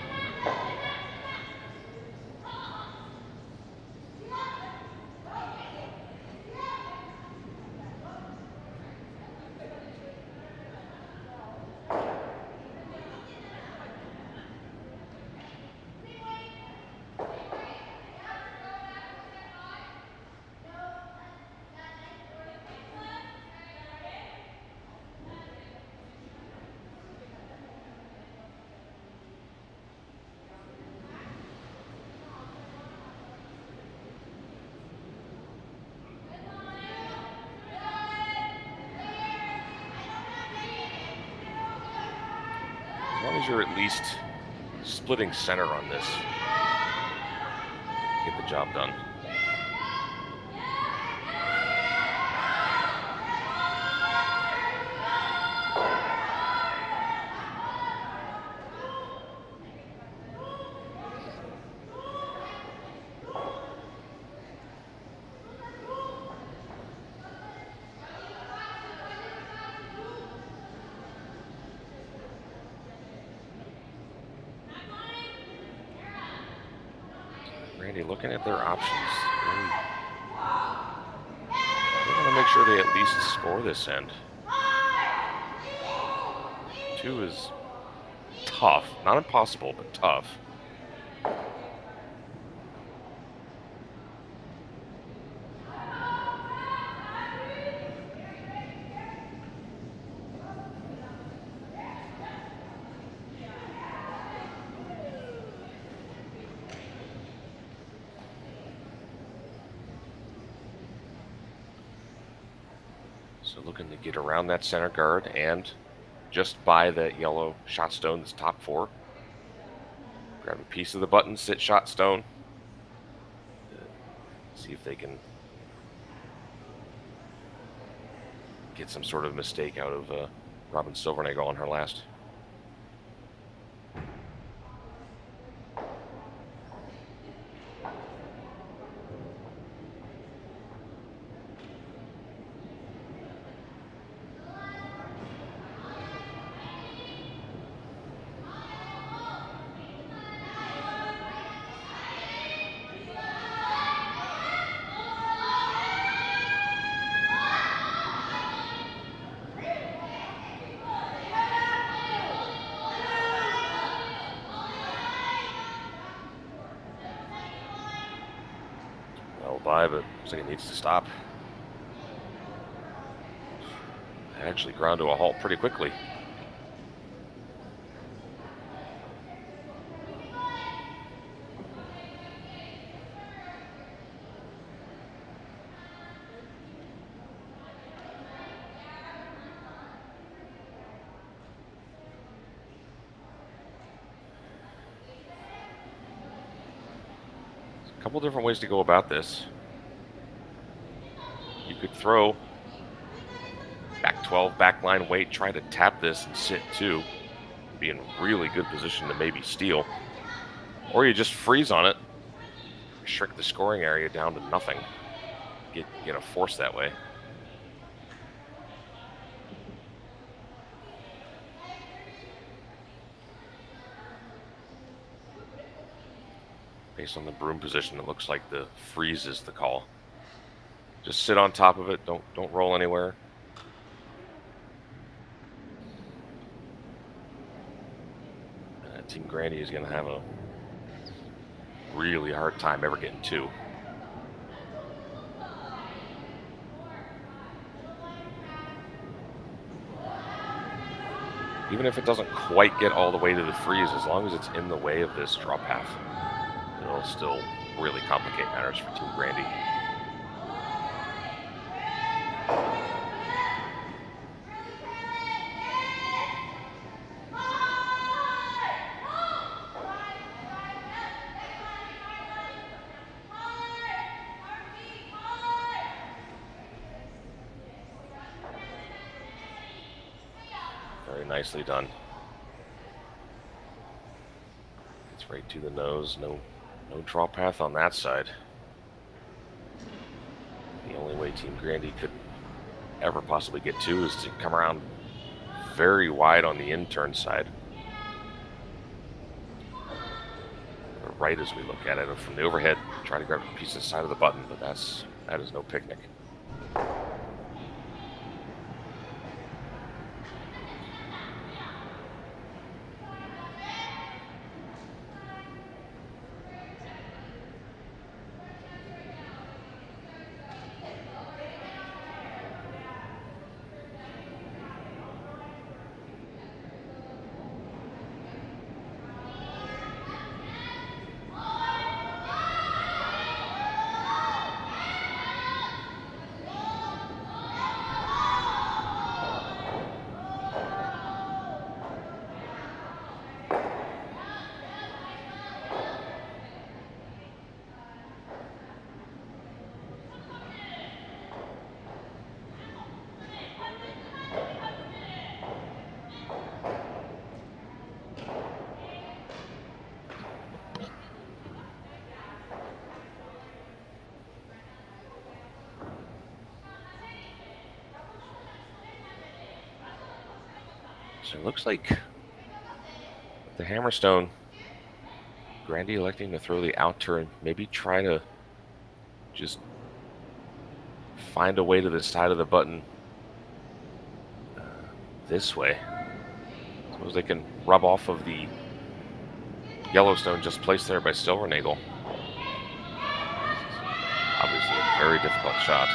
As long as you're at least splitting center on this, get the job done. Grandy looking at their options. They want to make sure they at least score this end. 2 is tough. Not impossible, but tough. So looking to get around that center guard and just by that yellow shot stone that's top 4. Grab a piece of the button, sit shot stone. See if they can get some sort of mistake out of Robin Silvernagel on her last. By, but looks like it needs to stop. It actually ground to a halt pretty quickly. A couple different ways to go about this. You could throw back 12, back line, wait, try to tap this and sit 2. Be in really good position to maybe steal. Or you just freeze on it, shrink the scoring area down to nothing. Get a force that way. Based on the broom position, it looks like the freeze is the call. Just sit on top of it. Don't roll anywhere. Team Grandy is going to have a really hard time ever getting 2. Even if it doesn't quite get all the way to the freeze, as long as it's in the way of this draw path, it'll still really complicate matters for Team Grandy. Nicely done. It's right to the nose. No draw path on that side. The only way Team Grandy could ever possibly get 2 is to come around very wide on the in-turn side. But right as we look at it from the overhead, try to grab a piece of the side of the button, but that is no picnic. So it looks like the Hammerstone Grandy electing to throw the out turn, maybe try to just find a way to the side of the button this way. Suppose they can rub off of the Yellowstone just placed there by Silvernagel. Obviously a very difficult shot.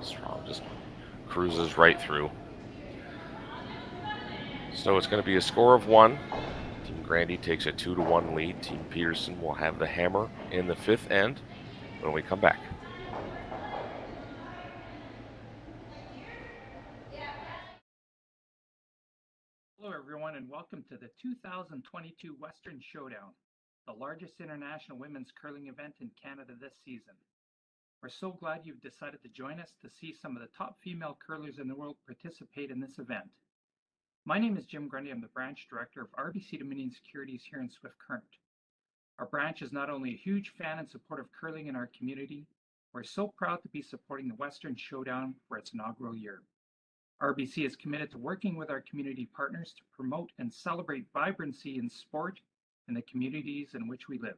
Strong just cruises right through. So it's going to be a score of 1. Team Grandy takes a 2-1 lead. Team Peterson will have the hammer in the 5th end when we come back. Hello everyone and welcome to the 2022 Western Showdown, the largest international women's curling event in Canada this season. We're so glad you've decided to join us to see some of the top female curlers in the world participate in this event. My name is Jim Grundy. I'm the branch director of RBC Dominion Securities here in Swift Current. Our branch is not only a huge fan and supporter of curling in our community, we're so proud to be supporting the Western Showdown for its inaugural year. RBC is committed to working with our community partners to promote and celebrate vibrancy in sport in the communities in which we live.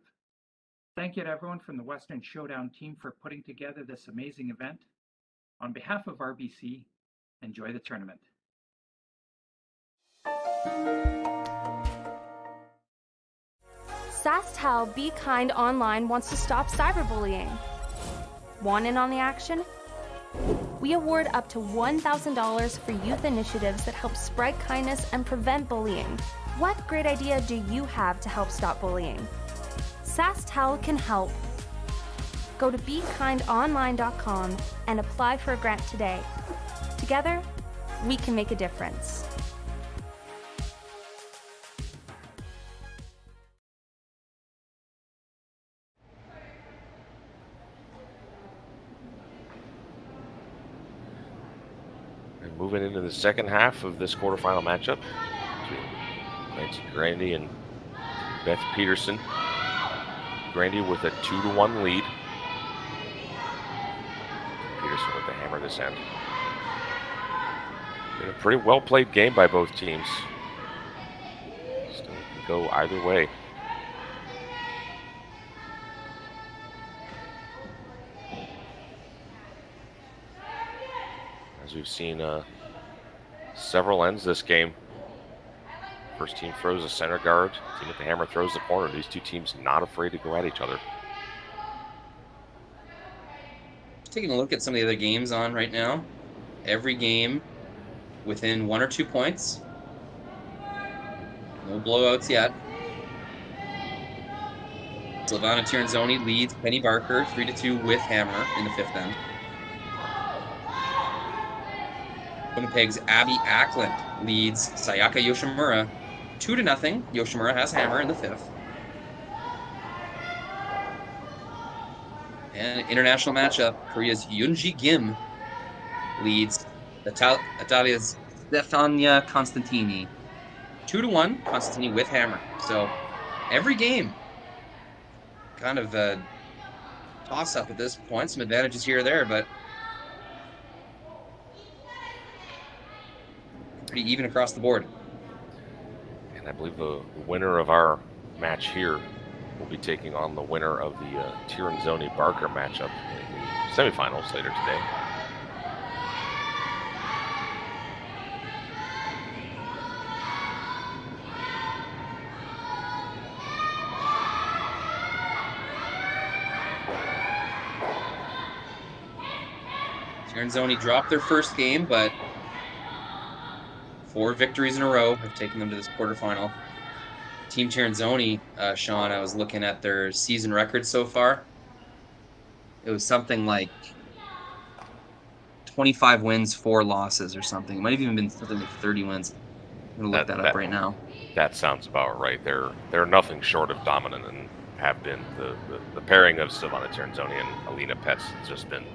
Thank you to everyone from the Western Showdown team for putting together this amazing event. On behalf of RBC, enjoy the tournament. Sasktel Be Kind Online wants to stop cyberbullying. Want in on the action? We award up to $1,000 for youth initiatives that help spread kindness and prevent bullying. What great idea do you have to help stop bullying? Sasktel can help. Go to BeKindOnline.com and apply for a grant today. Together, we can make a difference. Moving into the second half of this quarterfinal matchup between Clancy Grandy and Beth Peterson. Grandy with a 2-1 lead. Peterson with the hammer this end. Been a pretty well played game by both teams. Still can go either way. As we've seen several ends this game. First team throws a center guard. Team with the hammer throws the corner. These two teams not afraid to go at each other. Taking a look at some of the other games on right now. Every game within 1 or 2 points. No blowouts yet. Silvana Tiranzoni leads Penny Barker 3-2 with hammer in the 5th end. Winnipeg's Abby Ackland leads Sayaka Yoshimura 2-0. Yoshimura has hammer in the 5th. And international matchup, Korea's Yoonji Kim leads Italia's Stefania Constantini 2-1. Constantini with hammer. So every game kind of a toss-up at this point. Some advantages here or there, but pretty even across the board. And I believe the winner of our match here will be taking on the winner of the Tiranzoni-Barker matchup in the semifinals later today. Tiranzoni dropped their first game, but 4 victories in a row have taken them to this quarterfinal. Team Tiranzoni, Sean, I was looking at their season record so far. It was something like 25 wins, 4 losses or something. It might have even been something like 30 wins. I'm going to look that up right now. That sounds about right. They're nothing short of dominant and have been. The pairing of Silvana Tiranzoni and Alina Petz has just been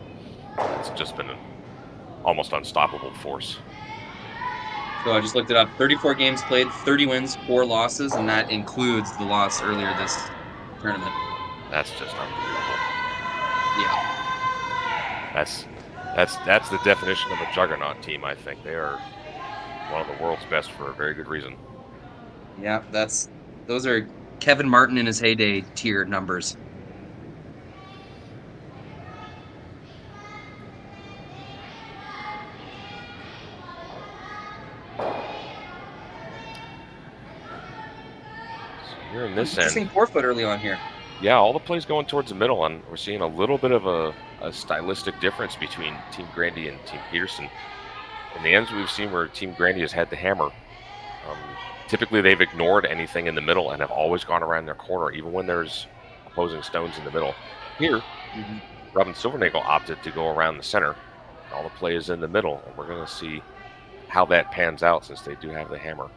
an almost unstoppable force. So I just looked it up. 34 games played, 30 wins, 4 losses, and that includes the loss earlier this tournament. That's just unbelievable. Yeah. That's the definition of a juggernaut team, I think. They are one of the world's best for a very good reason. Yeah, those are Kevin Martin in his heyday tier numbers. Here in this Interesting end, 4-foot early on here. yeah, all the plays going towards the middle, and we're seeing a little bit of a stylistic difference between Team Grandy and Team Peterson. In the ends we've seen where Team Grandy has had the hammer. Typically they've ignored anything in the middle and have always gone around their corner, even when there's opposing stones in the middle. Here, Robin Silvernagel opted to go around the center. All the play is in the middle, and we're going to see how that pans out since they do have the hammer.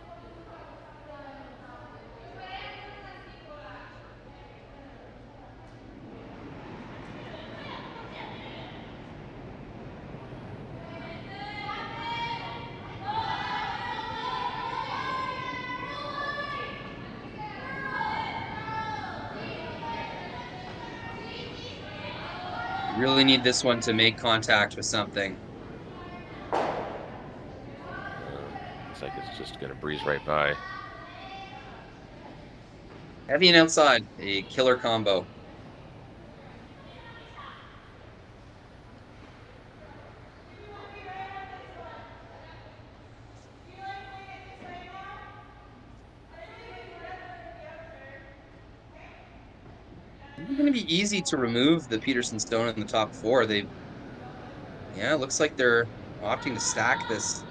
Really need this one to make contact with something. Looks like it's just going to breeze right by. Heavy and outside, a killer combo. It's going to be easy to remove the Peterson stone in the top 4. Yeah, it looks like they're opting to stack this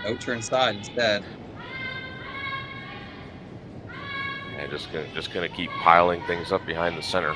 out-turn side instead. And just gonna keep piling things up behind the center.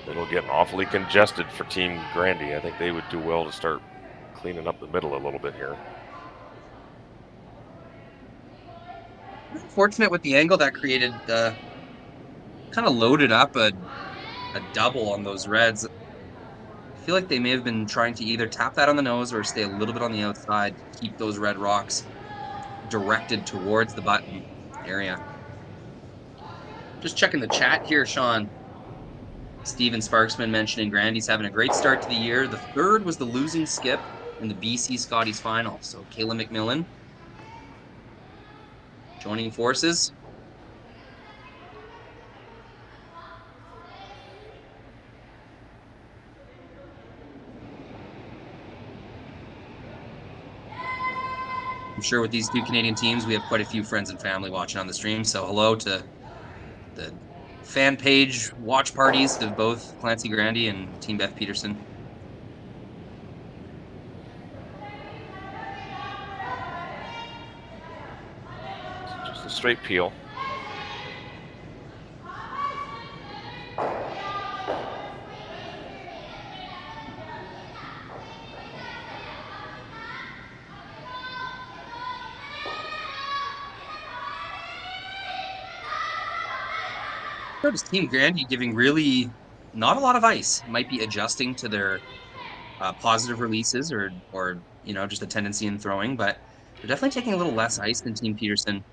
It'll get awfully congested for Team Grandy. I think they would do well to start cleaning up the middle a little bit here. Fortunate with the angle that created, kind of loaded up a double on those reds. I feel like they may have been trying to either tap that on the nose or stay a little bit on the outside, keep those red rocks directed towards the button area. Just checking the chat here, Sean. Steven Sparksman mentioning Grandy's having a great start to the year. The third was the losing skip in the BC Scotties final. So Kayla McMillan joining forces. I'm sure with these two Canadian teams, we have quite a few friends and family watching on the stream. So hello to the fan page watch parties of both Clancy Grandy and Team Beth Peterson. Just a straight peel. Notice Team Grandy giving really not a lot of ice. Might be adjusting to their positive releases or you know, just a tendency in throwing, but they're definitely taking a little less ice than Team Peterson.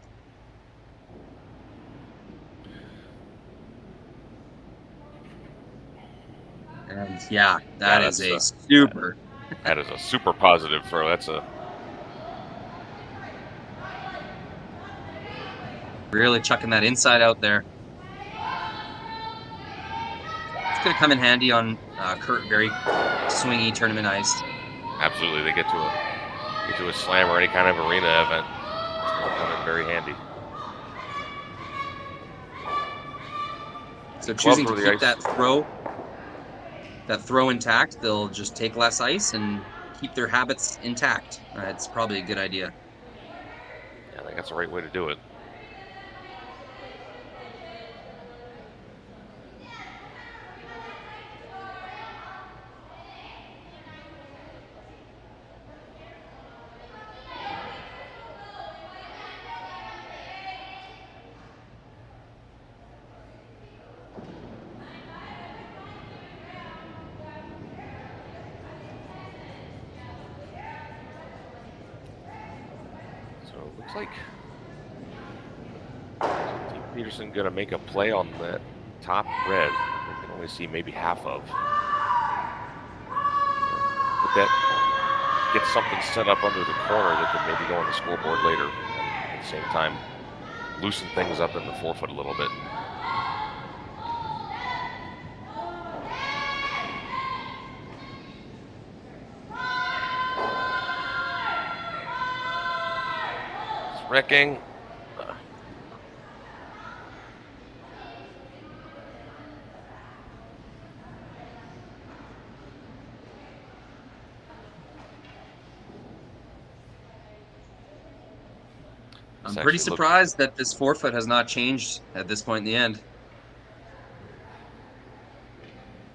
And yeah, that is a super. That is a super positive throw. That's a really chucking that inside out there. It's going to come in handy on very swingy tournament ice. Absolutely, they get to a slam or any kind of arena event. It's come in very handy. So choosing to keep that throw intact, they'll just take less ice and keep their habits intact. It's probably a good idea. Yeah, I think that's the right way to do it. So it looks like Beth Peterson going to make a play on that top red. I can only see maybe half of. But that gets something set up under the corner that could maybe go on the scoreboard later. At the same time, loosen things up in the forefoot a little bit. It's wrecking. I'm pretty surprised that this forefoot has not changed at this point in the end.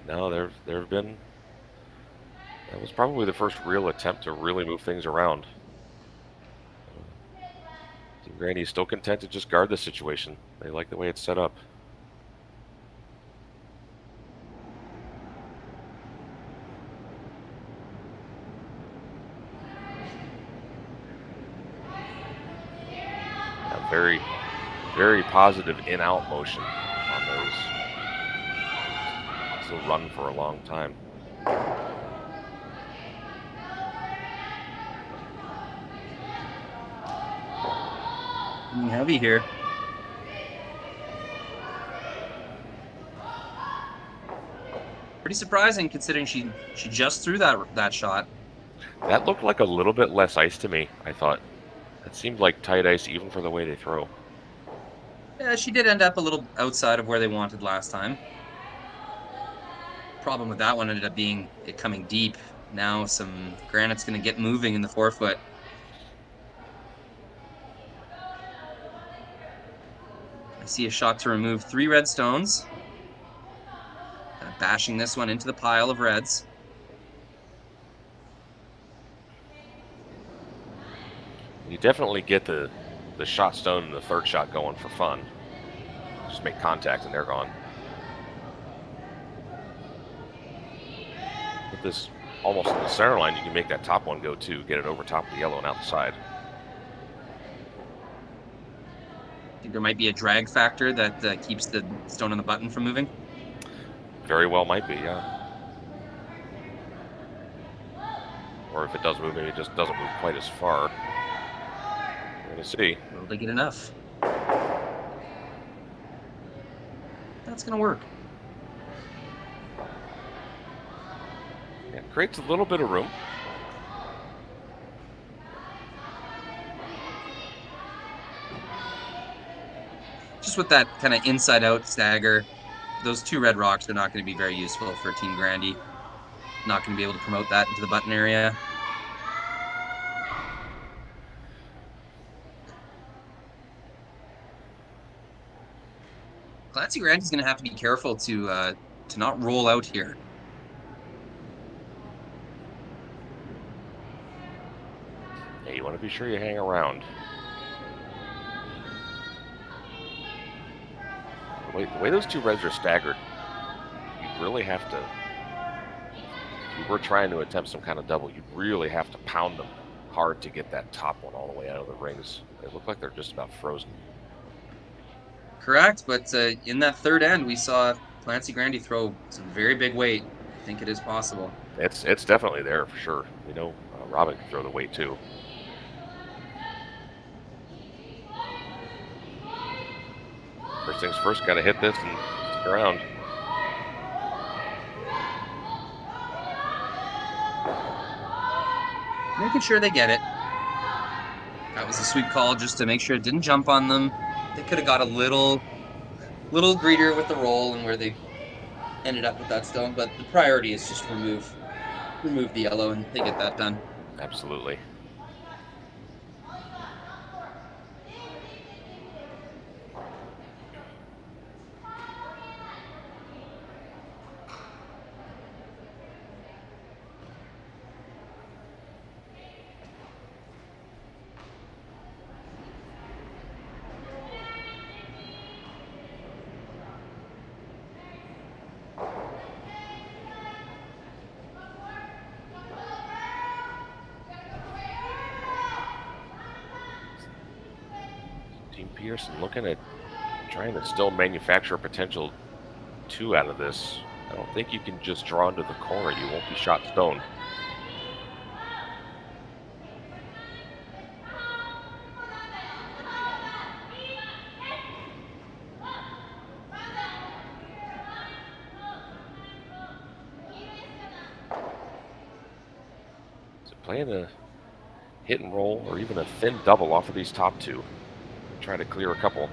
No, there have been. That was probably the first real attempt to really move things around. Team Grandy is still content to just guard the situation. They like the way it's set up. Very, very positive in-out motion on those. Still run for a long time. Heavy here. Pretty surprising considering she just threw that shot. That looked like a little bit less ice to me, I thought. It seemed like tight ice even for the way they throw. Yeah, she did end up a little outside of where they wanted last time. Problem with that one ended up being it coming deep. Now some granite's going to get moving in the forefoot. I see a shot to remove 3 red stones. Bashing this one into the pile of reds. You definitely get the shot stone and the third shot going for fun. Just make contact and they're gone. With this almost in the center line, you can make that top one go too. Get it over top of the yellow and out the side. Think there might be a drag factor that keeps the stone on the button from moving? Very well might be, yeah. Or if it does move, maybe it just doesn't move quite as far. We're going to see. Will they get enough? That's going to work. Yeah, creates a little bit of room. Just with that kind of inside-out stagger, those 2 red rocks are not going to be very useful for Team Grandy. Not going to be able to promote that into the button area. Clancy Grandy's going to have to be careful to not roll out here. Yeah, you want to be sure you hang around. The way those 2 reds are staggered, you really have to, if you were trying to attempt some kind of double, you really have to pound them hard to get that top one all the way out of the rings. They look like they're just about frozen. Correct, but in that third end, we saw Clancy Grandy throw some very big weight. I think it is possible. It's definitely there for sure. We know Robin can throw the weight too. First things first, got to hit this and stick around. Making sure they get it. That was a sweet call just to make sure it didn't jump on them. They could have got a little greedier with the roll and where they ended up with that stone, but the priority is just remove the yellow and they get that done. Absolutely. Team Peterson looking at trying to still manufacture a potential 2 out of this. I don't think you can just draw into the corner. You won't be shot stone. So playing a hit and roll or even a thin double off of these top 2. Try to clear a couple.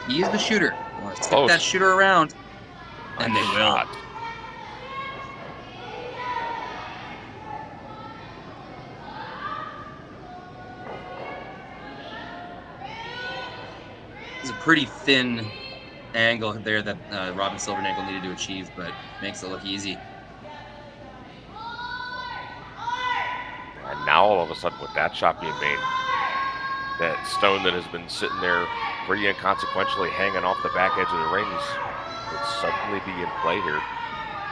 He is the shooter. Let's get that shooter around. And they will. It's a pretty thin angle there that Robin Silvernagle needed to achieve, but makes it look easy. And now all of a sudden with that shot being made, that stone that has been sitting there pretty inconsequentially hanging off the back edge of the ring could suddenly be in play here.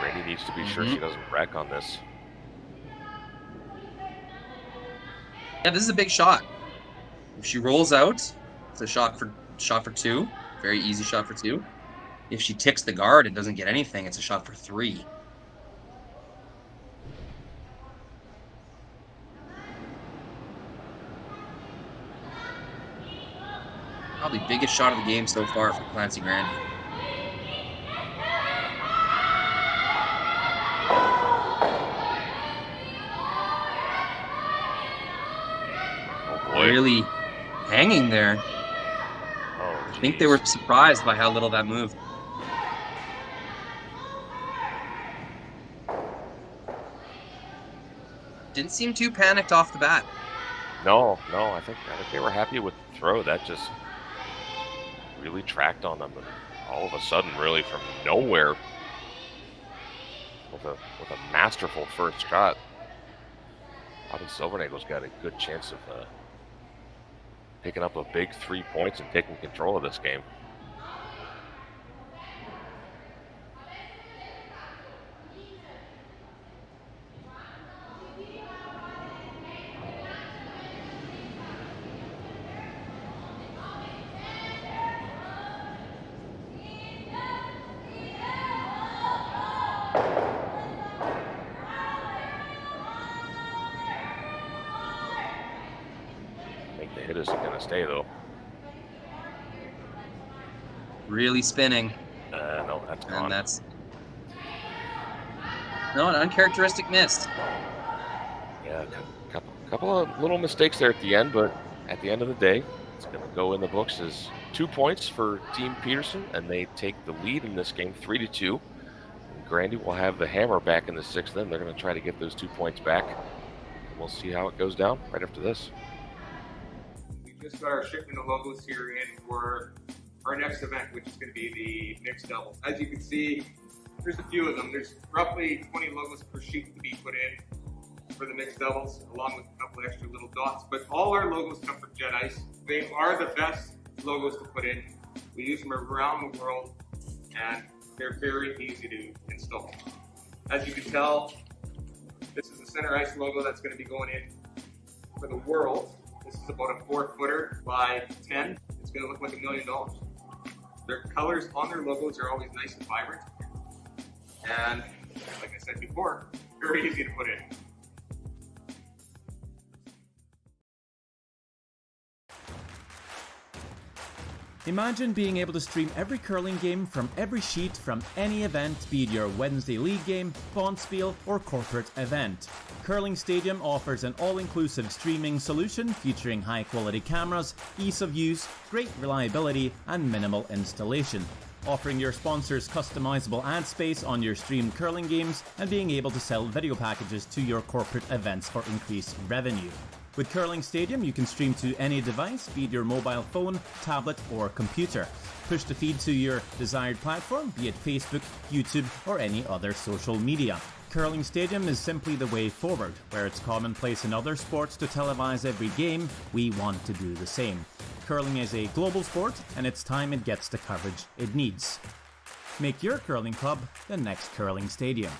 Grandy needs to be sure she doesn't wreck on this. Yeah, this is a big shot. If she rolls out, it's a shot for 2. Very easy shot for 2. If she ticks the guard and doesn't get anything, it's a shot for 3. Probably biggest shot of the game so far for Clancy Grandy. Oh boy. Really hanging there. Oh, I think they were surprised by how little that moved. Didn't seem too panicked off the bat. No, I think they were happy with the throw. That just really tracked on them, and all of a sudden, really from nowhere, with a masterful first shot, Robin Silvernagle's got a good chance of picking up a big 3 points and taking control of this game. The hit isn't going to stay, though. Really spinning. No, that's gone. And that's... No, an uncharacteristic miss. Yeah, a couple of little mistakes there at the end, but at the end of the day, it's going to go in the books as 2 points for Team Peterson, and they take the lead in this game 3-2. And Grandy will have the hammer back in the 6th, then they're going to try to get those 2 points back. We'll see how it goes down right after this. Just got our shipment of logos here in for our next event, which is going to be the mixed doubles. As you can see, there's a few of them. There's roughly 20 logos per sheet to be put in for the mixed doubles, along with a couple extra little dots. But all our logos come from Jet Ice. They are the best logos to put in. We use them around the world, and they're very easy to install. As you can tell, this is the center ice logo that's going to be going in for the world. This is about a 4-footer by 10. It's going to look like $1 million. Their colors on their logos are always nice and vibrant. And like I said before, very easy to put in. Imagine being able to stream every curling game from every sheet from any event, be it your Wednesday league game, bonspiel, or corporate event. Curling Stadium offers an all-inclusive streaming solution featuring high-quality cameras, ease of use, great reliability, and minimal installation. Offering your sponsors customizable ad space on your streamed curling games and being able to sell video packages to your corporate events for increased revenue. With Curling Stadium, you can stream to any device, be it your mobile phone, tablet, or computer. Push the feed to your desired platform, be it Facebook, YouTube, or any other social media. Curling Stadium is simply the way forward. Where it's commonplace in other sports to televise every game, we want to do the same. Curling is a global sport, and it's time it gets the coverage it needs. Make your curling club the next curling stadium.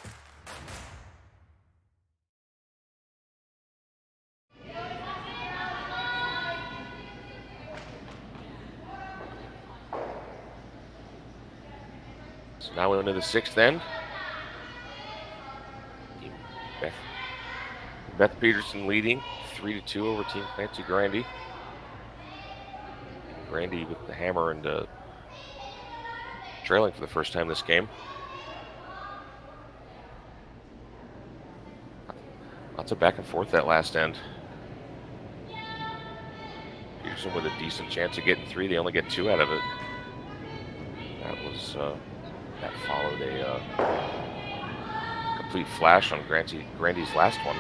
So now we're into the 6th end. Beth Peterson leading 3-2 over Team Clancy Grandy. Grandy with the hammer and trailing for the first time this game. Lots of back and forth that last end. Peterson with a decent chance of getting 3. They only get 2 out of it. That was that followed a complete flash on Grandy's last one.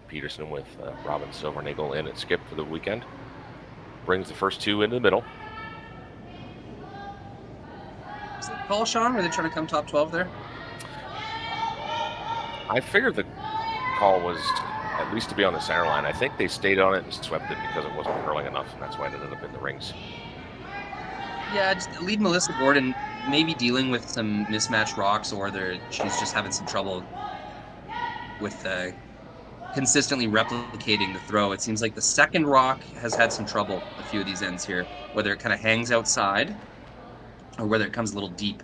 Peterson with Robin Silvernagel in at skip for the weekend. Brings the first 2 into the middle. Is it call, Sean? Were they trying to come top 12 there? I figured the call was at least to be on the center line. I think they stayed on it and swept it because it wasn't curling enough, and that's why it ended up in the rings. Yeah, just lead Melissa Gordon maybe dealing with some mismatched rocks, or she's just having some trouble with consistently replicating the throw. It seems like the second rock has had some trouble a few of these ends here, whether it kind of hangs outside or whether it comes a little deep.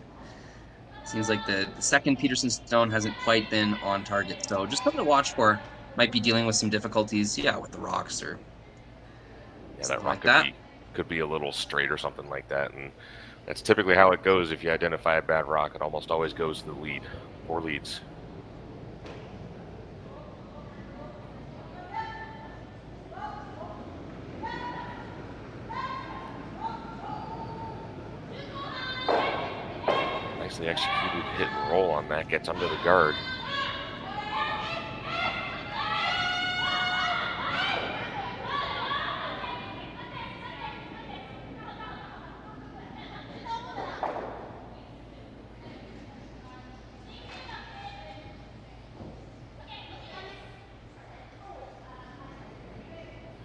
Seems like the second Peterson stone hasn't quite been on target, so just something to watch for. Might be dealing with some difficulties, with the rocks or that rock could be a little straight or something like that, and that's typically how it goes. If you identify a bad rock, it almost always goes to the lead or leads. Nicely executed hit and roll on that, gets under the guard.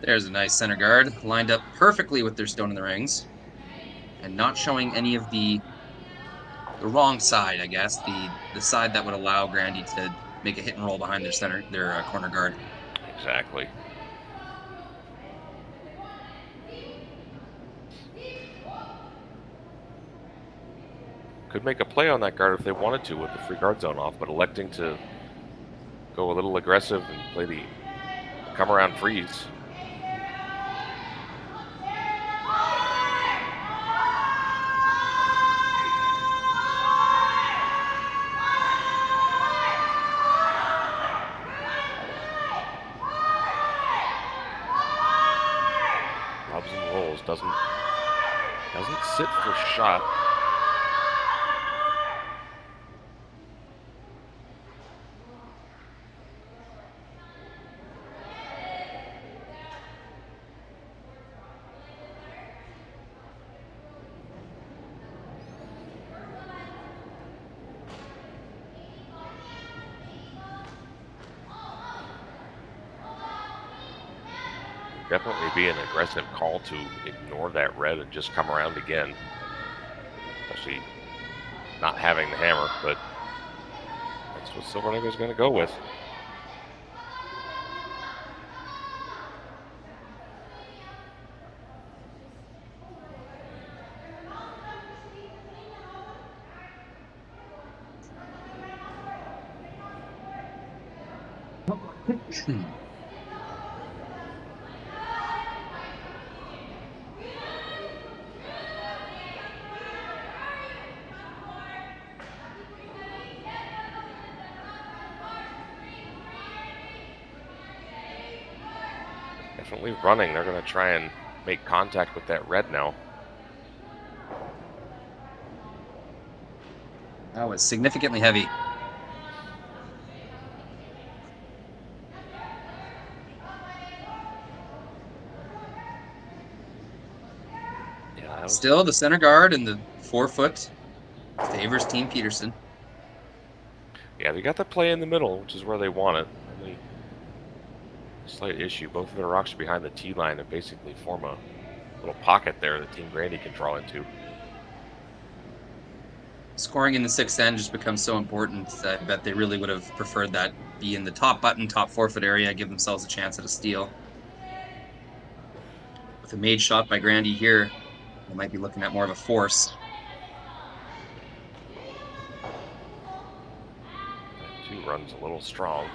There's a nice center guard, lined up perfectly with their stone in the rings, and not showing any of the wrong side, I guess, the side that would allow Grandy to make a hit and roll behind their corner guard. Exactly. Could make a play on that guard if they wanted to with the free guard zone off, but electing to go a little aggressive and play the come around freeze. Rubs and rolls, doesn't sit for shot. Definitely be an aggressive call to ignore that red and just come around again. Especially not having the hammer, but that's what Silvernagle is going to go with. Definitely running. They're going to try and make contact with that red now. That was significantly heavy. Yeah, Still, the center guard and the 4-foot favors Team Peterson. Yeah, they got the play in the middle, which is where they want it. Only slight issue. Both of their rocks are behind the tee line and basically form a little pocket there that Team Grandy can draw into. Scoring in the 6th end just becomes so important. I bet they really would have preferred that be in the top button, top 4-foot area, give themselves a chance at a steal. With a made shot by Grandy here, they might be looking at more of a force. That 2 runs a little strong.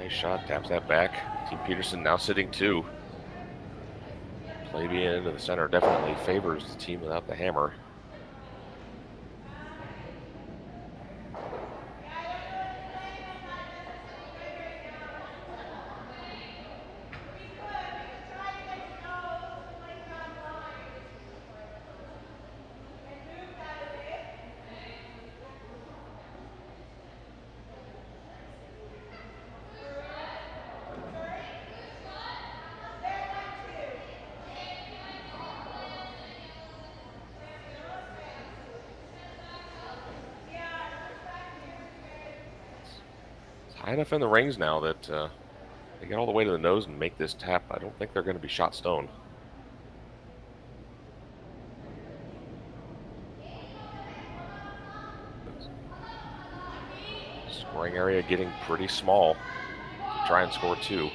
Shot, taps that back. Team Peterson now sitting 2. Play being into the center definitely favors the team without the hammer. High enough in the rings now that they get all the way to the nose and make this tap. I don't think they're going to be shot stone. Scoring area getting pretty small. Try and score 2.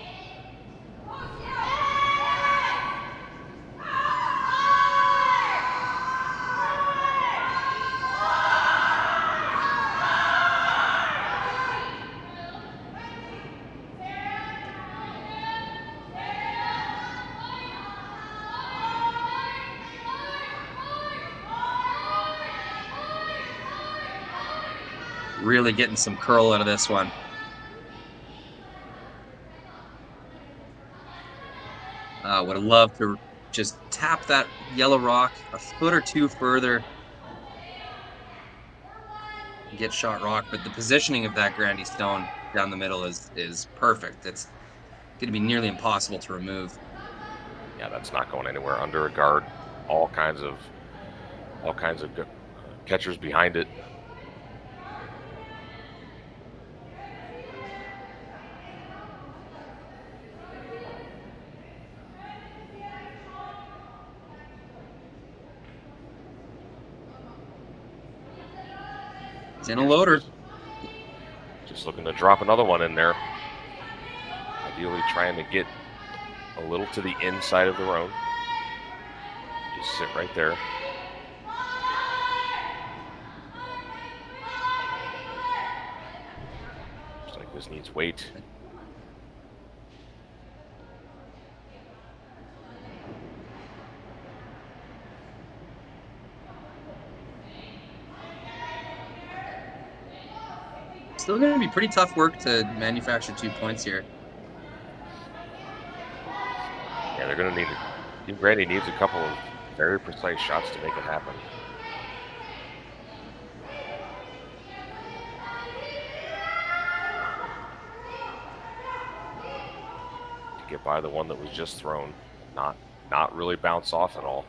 Really getting some curl out of this one. Would have loved to just tap that yellow rock a foot or 2 further. Get shot rock, but the positioning of that Grandy stone down the middle is perfect. It's going to be nearly impossible to remove. Yeah, that's not going anywhere. Under a guard, all kinds of catchers behind it. It's in a loader. Just looking to drop another one in there. Ideally trying to get a little to the inside of the road. Just sit right there. Looks like this needs weight. Still going to be pretty tough work to manufacture 2 points here. Yeah, they're going to need it. Team Grandy needs a couple of very precise shots to make it happen. To get by the one that was just thrown, not really bounce off at all.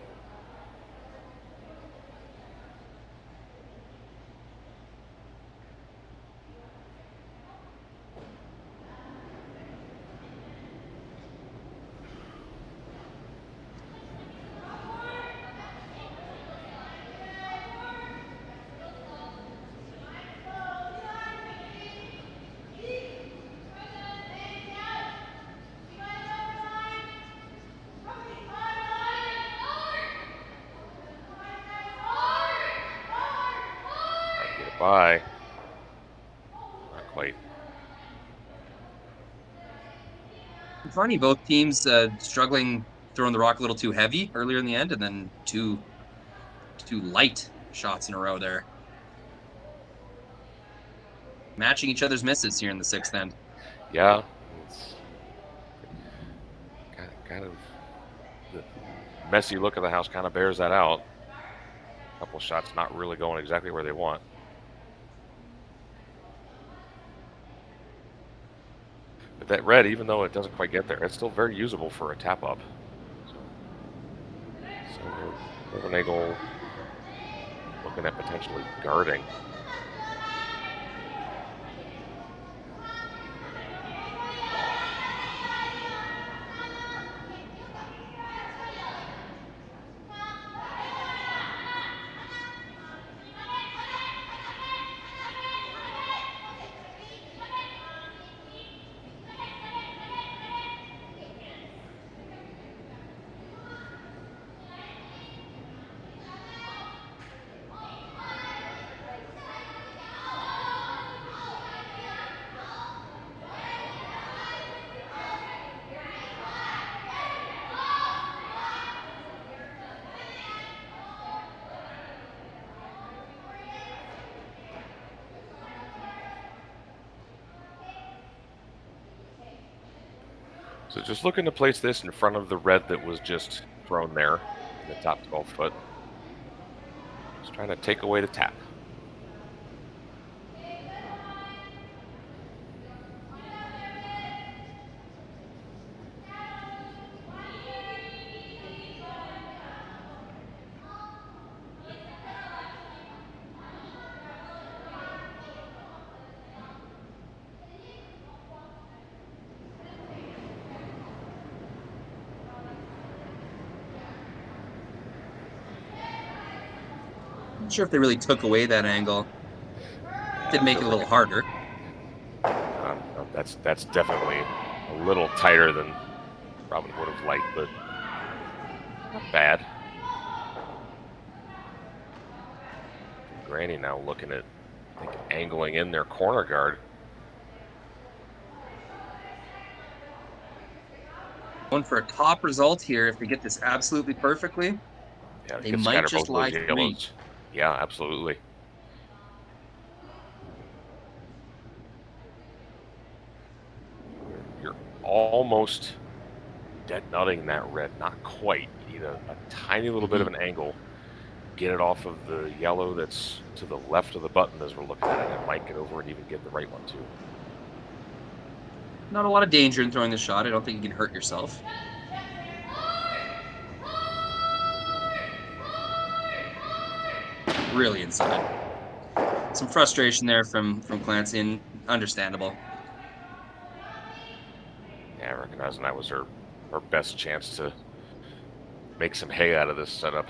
by. Not quite. Funny, both teams struggling, throwing the rock a little too heavy earlier in the end, and then two light shots in a row there. Matching each other's misses here in the sixth end. Yeah. It's kind of the messy look of the house kind of bears that out. A couple shots not really going exactly where they want. But that red, even though it doesn't quite get there, it's still very usable for a tap up. So Silvernagel looking at potentially guarding. So just looking to place this in front of the red that was just thrown there in the top 12 foot. Just trying to take away the tap. Not sure if they really took away that angle. Did make it a little harder. That's definitely a little tighter than probably would have liked, but not bad. Granny now looking at, I think, angling in their corner guard. Going for a top result here. If they get this absolutely perfectly, yeah, they might just lie free. Yeah, absolutely. You're almost dead nutting that red. Not quite. You need a tiny little bit of an angle. Get it off of the yellow that's to the left of the button as we're looking at it. It might get over and even get the right one too. Not a lot of danger in throwing the shot. I don't think you can hurt yourself. Really inside. Some frustration there from Clancy, and understandable. Yeah, recognizing that was her best chance to make some hay out of this setup.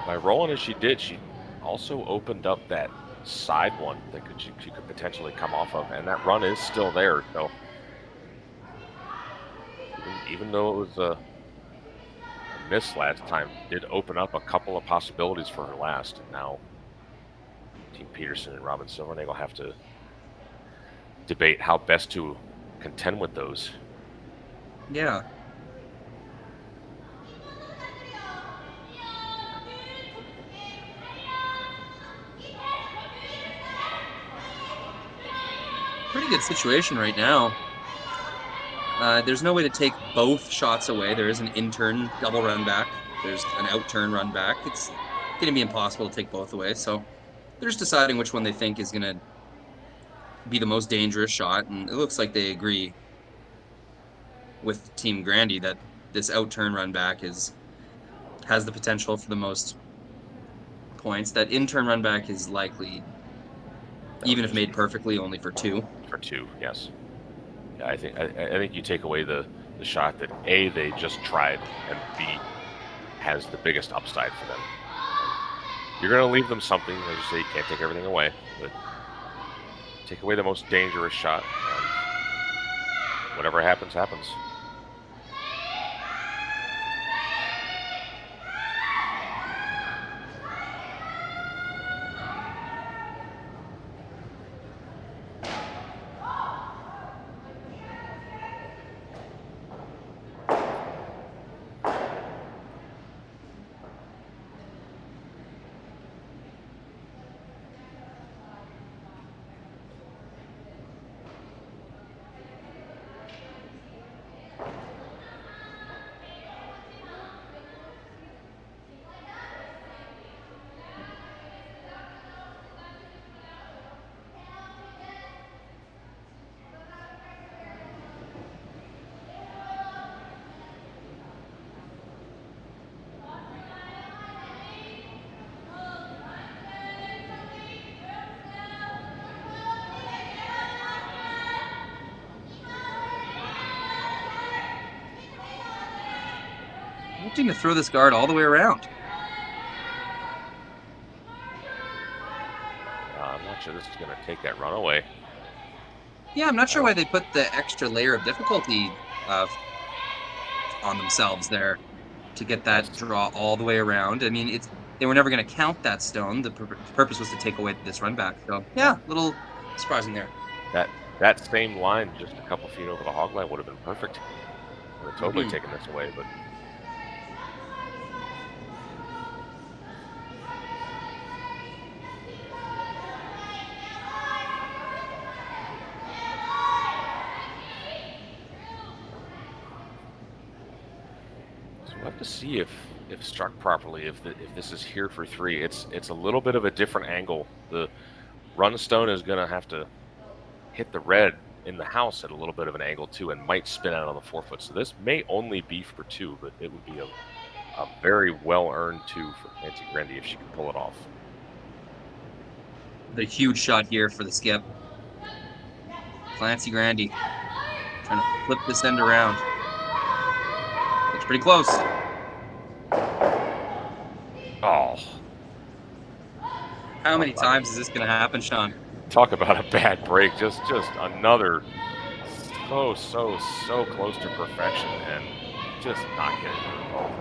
By rolling as she did, she also opened up that side one that she could potentially come off of, and that run is still there. So even though it was a miss last time, did open up a couple of possibilities for her last. And now Team Peterson and Robin Silvernagel have to debate how best to contend with those. Yeah. Pretty good situation right now. There's no way to take both shots away. There is an in-turn double run back. There's an out-turn run back. It's going to be impossible to take both away. So they're just deciding which one they think is going to be the most dangerous shot. And it looks like they agree with Team Grandy that this out-turn run back has the potential for the most points. That in-turn run back is likely, even if made perfectly, only for 2. For 2, yes. Yeah, I think you take away the shot that A, they just tried, and B, has the biggest upside for them. You're going to leave them something. As you say, you can't take everything away, but take away the most dangerous shot, and whatever happens, happens. Looking to throw this guard all the way around. I'm not sure this is going to take that run away. Yeah, I'm not sure why they put the extra layer of difficulty on themselves there to get that draw all the way around. I mean, they were never going to count that stone. The purpose was to take away this run back. So, yeah, a little surprising there. That same line, just a couple feet over the hog line, would have been perfect. Would have totally taken this away, but... We'll have to see if struck properly, if this is here for 3. It's a little bit of a different angle. The run stone is going to have to hit the red in the house at a little bit of an angle too, and might spin out on the 4-foot. So this may only be for 2, but it would be a very well-earned 2 for Clancy Grandy if she can pull it off. The huge shot here for the skip. Clancy Grandy trying to flip this end around. It's pretty close. Oh. How many times is this going to happen, Sean? Talk about a bad break. Just another so close to perfection and just not getting the ball.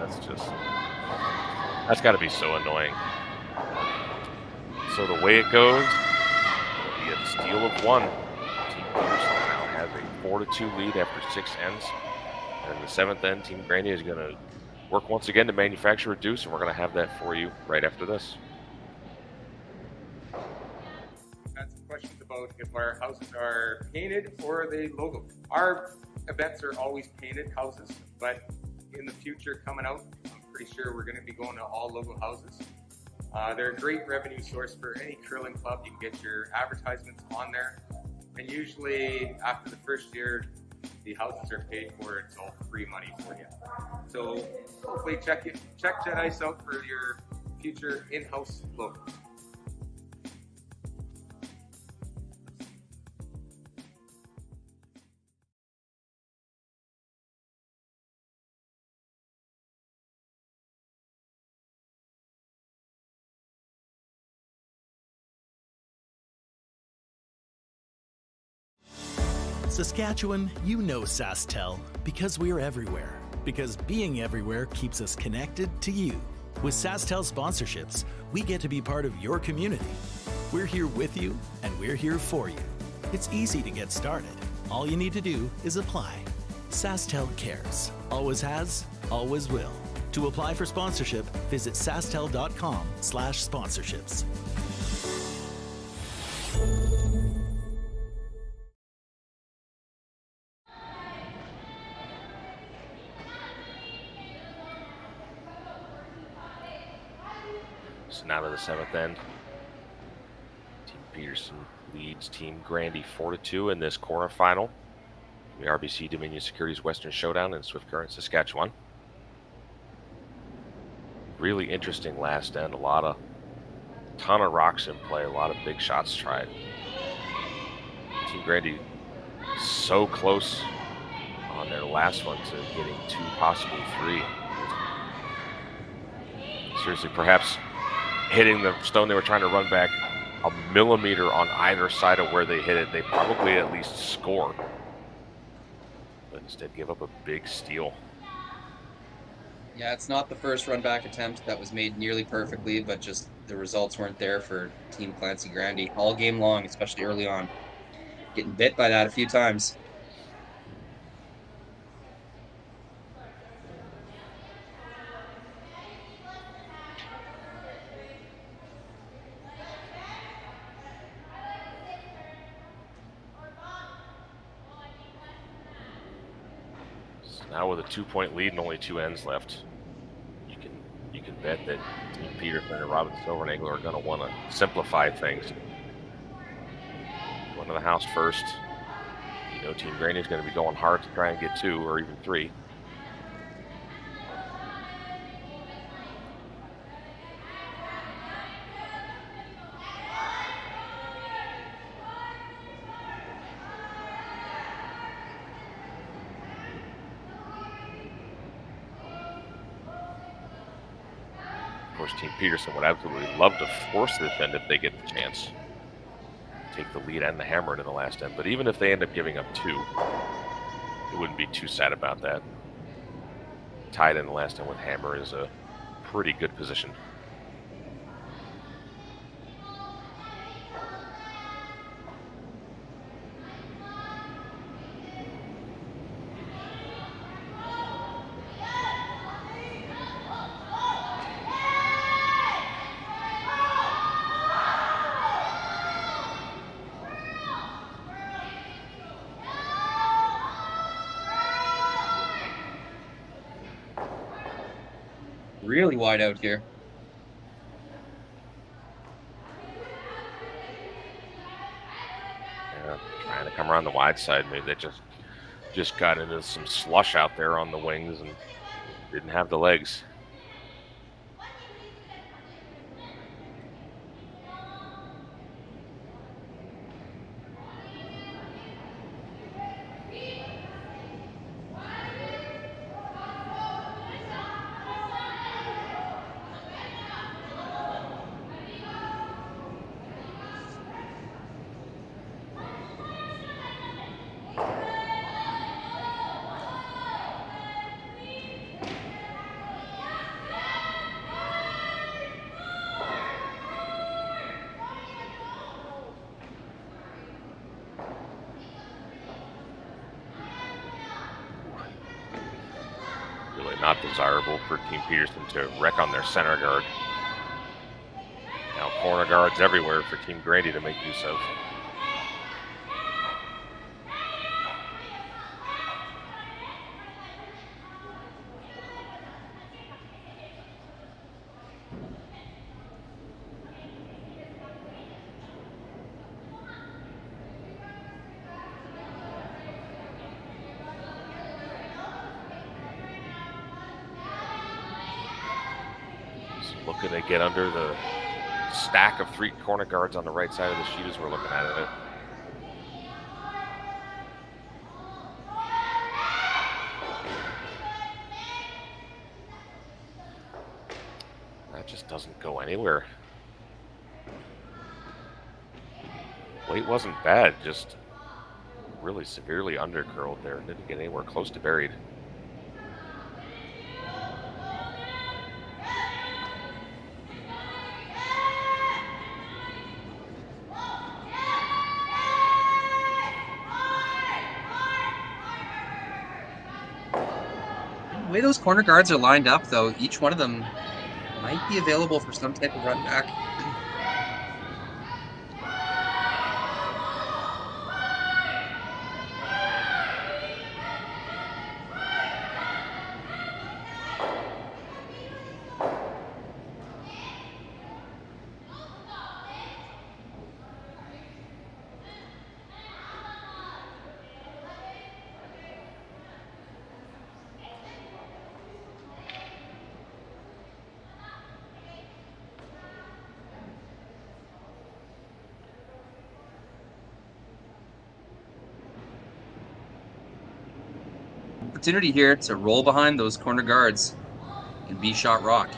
That's got to be so annoying. So the way it goes, we get a steal of 1. Team Peterson now has a 4-2 lead after 6 ends. And in the 7th end, Team Grandy is going to work once again to manufacture a deuce, and we're going to have that for you right after this. That's questions about if our houses are painted or they logo. Our events are always painted houses, but in the future coming out, I'm pretty sure we're going to be going to all logo houses. They're a great revenue source for any curling club. You can get your advertisements on there, and usually after the first year, the houses are paid for. It's all free money for you. So hopefully check Jet Ice out for your future in-house logo. Saskatchewan, you know Sasktel because we're everywhere. Because being everywhere keeps us connected to you. With Sasktel sponsorships, we get to be part of your community. We're here with you, and we're here for you. It's easy to get started. All you need to do is apply. Sasktel cares. Always has, always will. To apply for sponsorship, visit sasktel.com/sponsorships. So now to the 7th end. Team Peterson leads Team Grandy 4-2 in this quarterfinal. The RBC Dominion Securities Western Showdown in Swift Current, Saskatchewan. Really interesting last end. A ton of rocks in play. A lot of big shots tried. Team Grandy so close on their last one to getting 2, possibly 3. Seriously, perhaps hitting the stone they were trying to run back a millimeter on either side of where they hit it, they probably at least score. But instead give up a big steal. Yeah, it's not the first run back attempt that was made nearly perfectly, but just the results weren't there for Team Clancy Grandy all game long, especially early on. Getting bit by that a few times. Now with a 2-point lead and only 2 ends left, you can bet that Team Peterson and Robin Silvernagel are going to want to simplify things. Going to the house first. You know Team Grandy is going to be going hard to try and get 2 or even 3. Of course, Team Peterson would absolutely love to force this end if they get the chance. Take the lead and the hammer into the last end. But even if they end up giving up 2, it wouldn't be too sad about that. Tied in the last end with hammer is a pretty good position. Really wide out here. Yeah, trying to come around the wide side. Maybe they just got into some slush out there on the wings and didn't have the legs. Not desirable for Team Peterson to wreck on their center guard. Now corner guards everywhere for Team Grandy to make use of. Looking to get under the stack of 3 corner guards on the right side of the sheet as we're looking at it. That just doesn't go anywhere. Weight wasn't bad, just really severely undercurled there. Didn't get anywhere close to buried. The way those corner guards are lined up, though, each one of them might be available for some type of run back. Opportunity here to roll behind those corner guards and B-shot rock.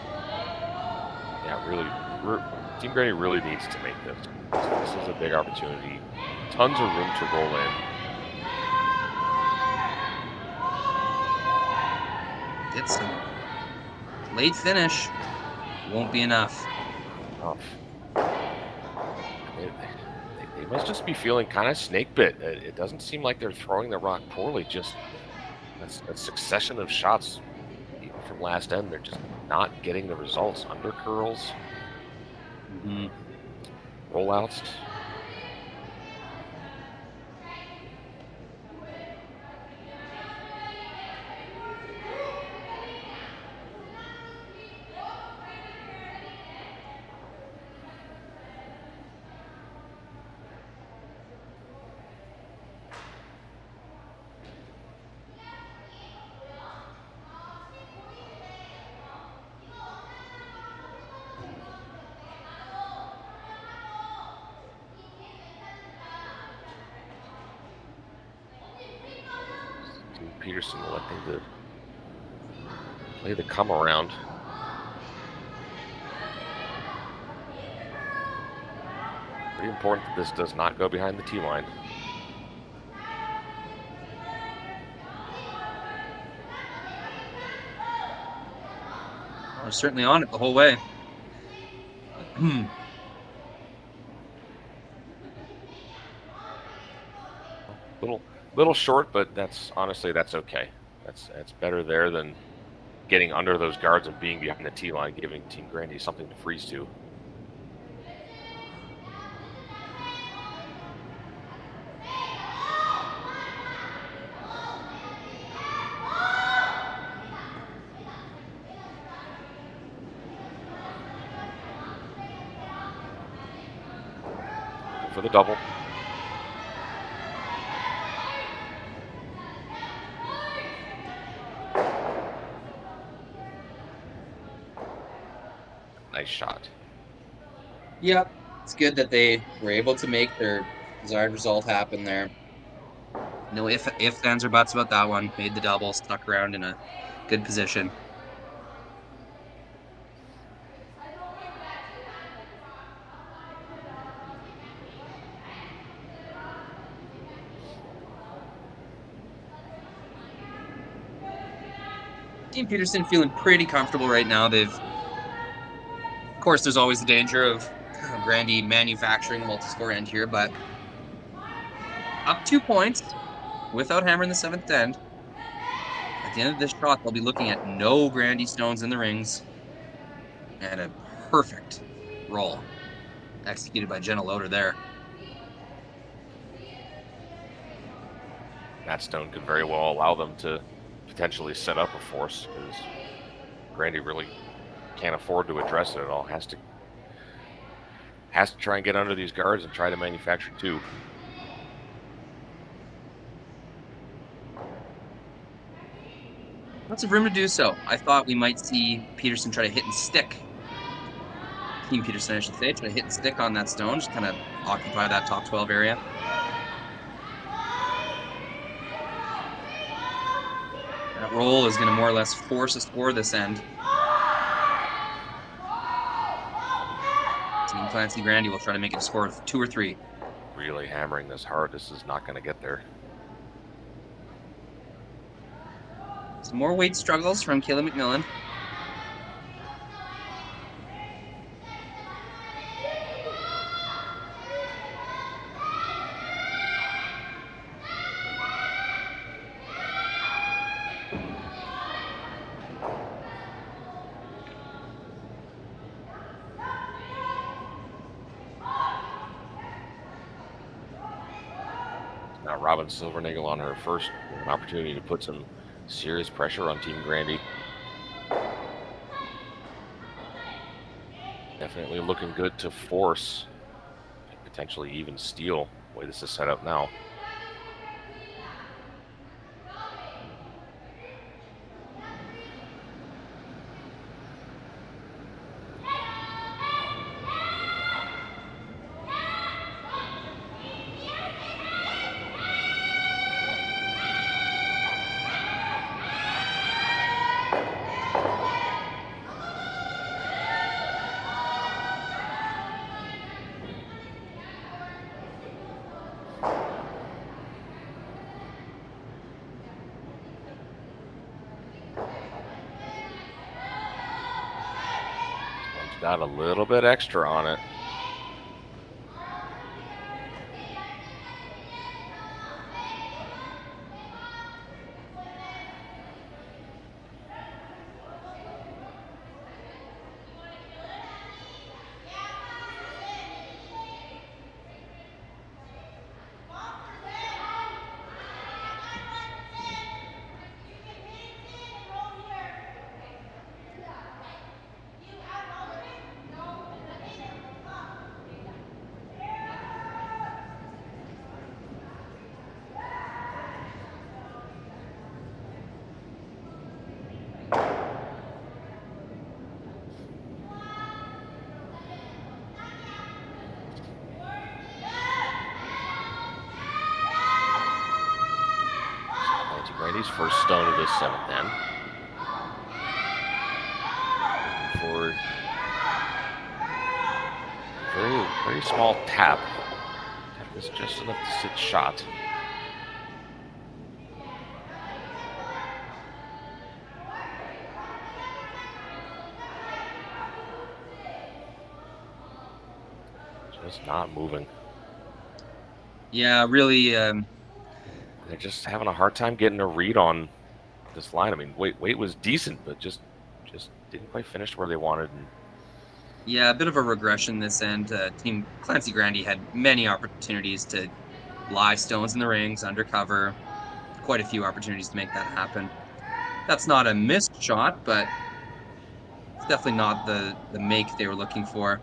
Yeah, really, Team Grandy really needs to make this. This is a big opportunity. Tons of room to roll in. Get some late finish. Won't be enough. Tough. They must just be feeling kind of snake bit. It doesn't seem like they're throwing the rock poorly, just a succession of shots even from last end. They're just not getting the results. Under curls, rollouts. Peterson electing to play the come around. Pretty important that this does not go behind the tee line. They're certainly on it the whole way. Little short, but that's honestly okay. That's better there than getting under those guards and being behind the tee line, giving Team Grandy something to freeze to. For the double. Nice shot. Yep, it's good that they were able to make their desired result happen there. No ifs, ands, or buts about that one. Made the double, stuck around in a good position. Team Peterson feeling pretty comfortable right now. Of course, there's always the danger of Grandy manufacturing a multi-score end here, but up 2 points without hammering the 7th end. At the end of this shot, they'll be looking at no Grandy stones in the rings and a perfect roll executed by Jenna Loader there. That stone could very well allow them to potentially set up a force, because Grandy really can't afford to address it at all. Has to try and get under these guards and try to manufacture 2. Lots of room to do so. I thought we might see Peterson try to hit and stick. Team Peterson, I should say, try to hit and stick on that stone, just kind of occupy that top 12 area. That roll is going to more or less force a score this end. Team Clancy Grandy will try to make it a score of 2 or 3. Really hammering this hard. This is not going to get there. Some more weight struggles from Kayla McMillan. Now Robin Silvernagel on her first, an opportunity to put some serious pressure on Team Grandy. Definitely looking good to force, potentially even steal the way this is set up now. Got a little bit extra on it. Grandy's first stone of this 7th end. Looking for very, very small tap. Tap is just enough to sit shot. Just not moving. Yeah, really. They're just having a hard time getting a read on this line. I mean, Wait was decent, but just didn't quite finish where they wanted. And yeah, a bit of a regression this end. Team Clancy Grandy had many opportunities to lie stones in the rings, undercover. Quite a few opportunities to make that happen. That's not a missed shot, but it's definitely not the make they were looking for.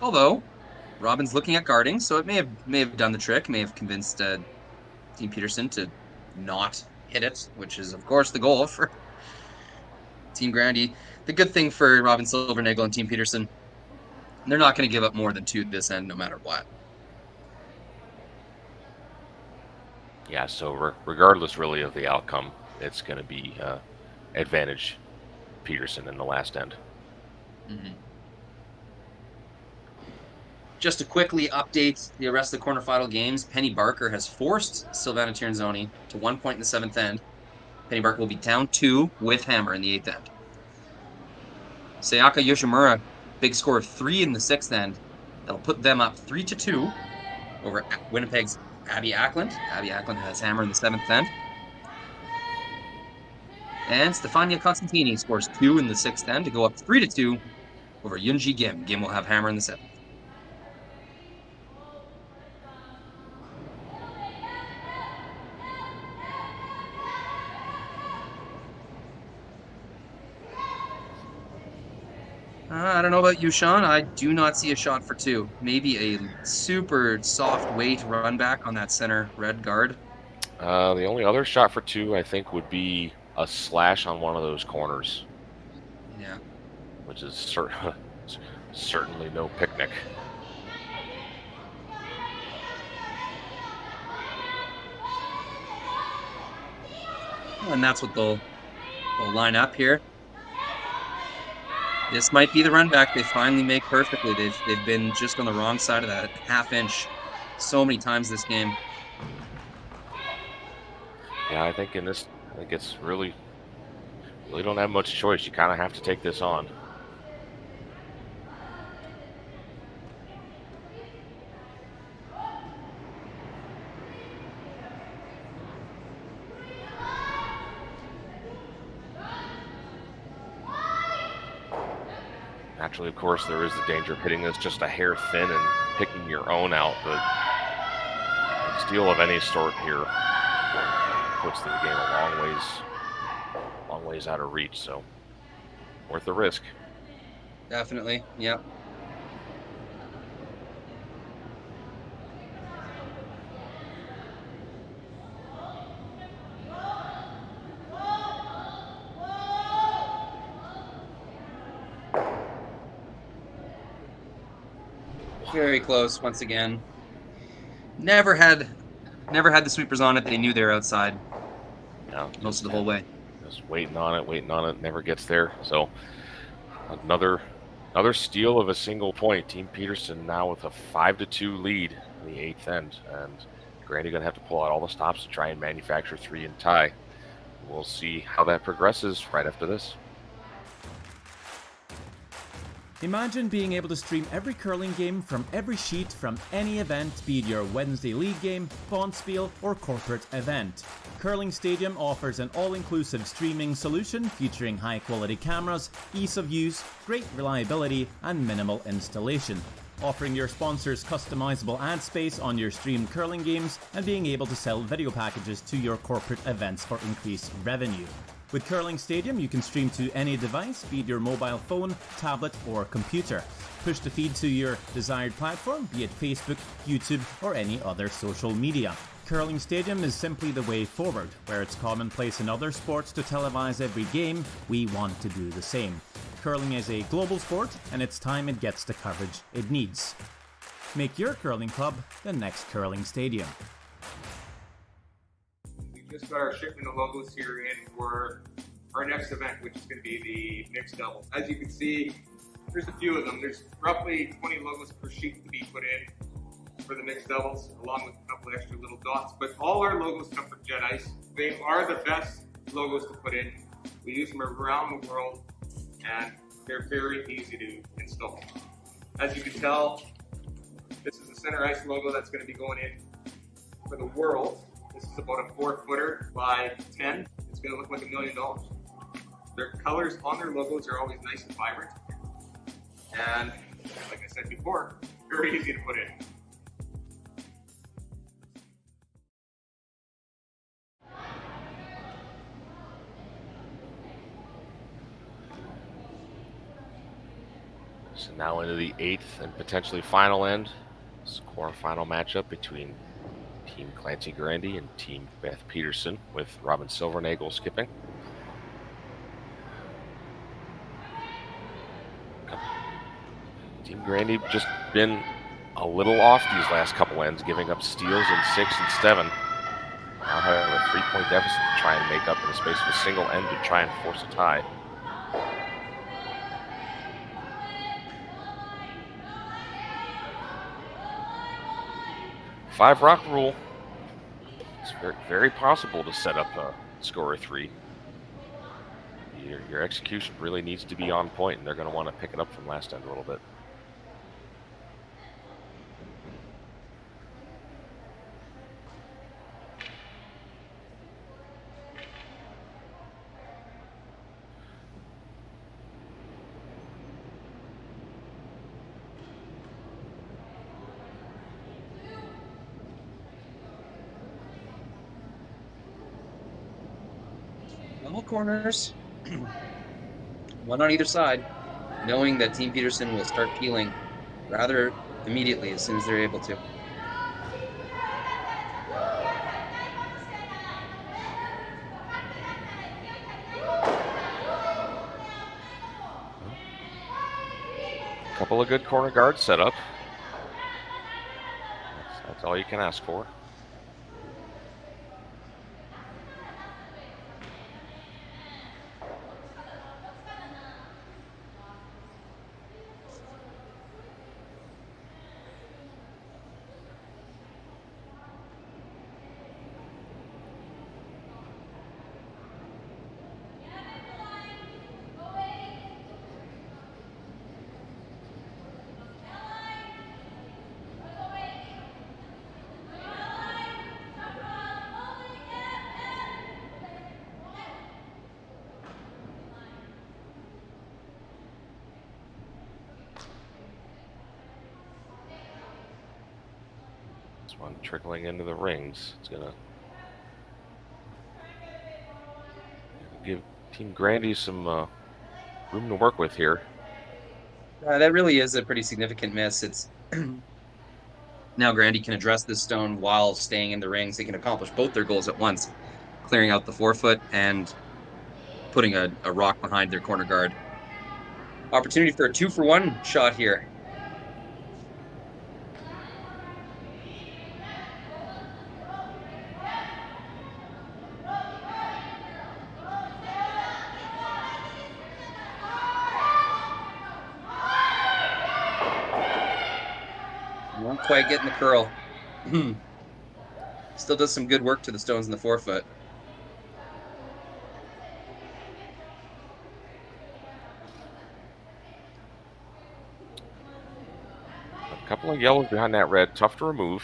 Although, Robin's looking at guarding, so it may have done the trick, may have convinced Team Peterson to not hit it, which is, of course, the goal for Team Grandy. The good thing for Robin Silvernagel and Team Peterson, they're not going to give up more than 2 this end, no matter what. yeah, so regardless really of the outcome, it's going to be advantage Peterson in the last end. Mm-hmm. Just to quickly update the rest of the quarterfinal games, Penny Barker has forced Silvana Tiernzoni to 1 point in the 7th end. Penny Barker will be down 2 with hammer in the 8th end. Sayaka Yoshimura, big score of 3 in the 6th end. That'll put them up 3-2 over Winnipeg's Abby Ackland. Abby Ackland has hammer in the 7th end. And Stefania Constantini scores 2 in the 6th end to go up 3-2 over Yunji Gim. Gim will have hammer in the 7th. I don't know about you, Sean. I do not see a shot for 2. Maybe a super soft weight run back on that center red guard. The only other shot for 2, I think, would be a slash on one of those corners. Yeah. Which is certainly no picnic. And that's what they'll line up here. This might be the run back they finally make perfectly. They've been just on the wrong side of that half inch so many times this game. Yeah, I think it's really don't have much choice. You kind of have to take this on. Naturally, of course, there is the danger of hitting this just a hair thin and picking your own out, but a steal of any sort here puts the game a long ways out of reach, so worth the risk. Definitely, yep. Very close once again. Never had the sweepers on it. They knew they were outside. No, most of the whole way. Just waiting on it, never gets there. So another steal of a single point. Team Peterson now with a 5-2 lead in the 8th end, and Grandy gonna have to pull out all the stops to try and manufacture 3 and tie. We'll see how that progresses right after this. Imagine being able to stream every curling game from every sheet from any event, be it your Wednesday league game, bonspiel, or corporate event. Curling Stadium offers an all-inclusive streaming solution featuring high-quality cameras, ease of use, great reliability, and minimal installation. Offering your sponsors customizable ad space on your streamed curling games and being able to sell video packages to your corporate events for increased revenue. With Curling Stadium, you can stream to any device, be it your mobile phone, tablet, or computer. Push the feed to your desired platform, be it Facebook, YouTube, or any other social media. Curling Stadium is simply the way forward. Where it's commonplace in other sports to televise every game, we want to do the same. Curling is a global sport, and it's time it gets the coverage it needs. Make your curling club the next Curling Stadium. We just got our shipment of logos here in. Our our next event, which is going to be the mixed doubles. As you can see, there's a few of them. There's roughly 20 logos per sheet to be put in for the mixed doubles, along with a couple extra little dots. But all our logos come from Jet Ice. They are the best logos to put in. We use them around the world, and they're very easy to install. As you can tell, this is the center ice logo that's going to be going in for the world. This is about a 4-footer by 10. It's going to look like $1 million. Their colors on their logos are always nice and vibrant. And like I said before, very easy to put in. So now into the 8th and potentially final end. This quarterfinal matchup between Team Clancy Grandy and Team Beth Peterson, with Robin Silvernagel skipping. Team Grandy just been a little off these last couple ends, giving up steals in 6 and 7. Now having a 3-point deficit to try and make up in the space of a single end to try and force a tie. Five rock rule. It's very, very possible to set up a score of 3. Your execution really needs to be on point, and they're going to want to pick it up from last end a little bit. Double corners, one on either side, knowing that Team Peterson will start peeling rather immediately as soon as they're able to. A couple of good corner guards set up. That's all you can ask for. One trickling into the rings. It's gonna give Team Grandy some room to work with here. That really is a pretty significant miss. It's now Grandy can address this stone while staying in the rings. They can accomplish both their goals at once, clearing out the 4-foot and putting a rock behind their corner guard. Opportunity for a 2-for-1 shot here. Not quite getting the curl. Still does some good work to the stones in the 4-foot. A couple of yellows behind that red, tough to remove.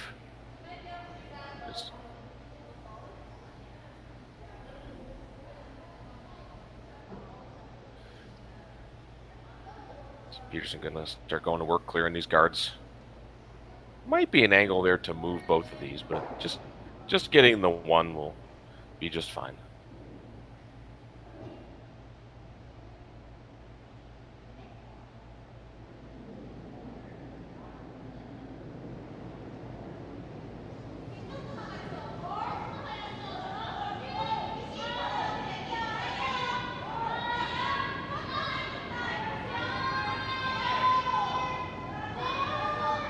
Peterson gonna start going to work clearing these guards. Might be an angle there to move both of these, but just getting the one will be just fine.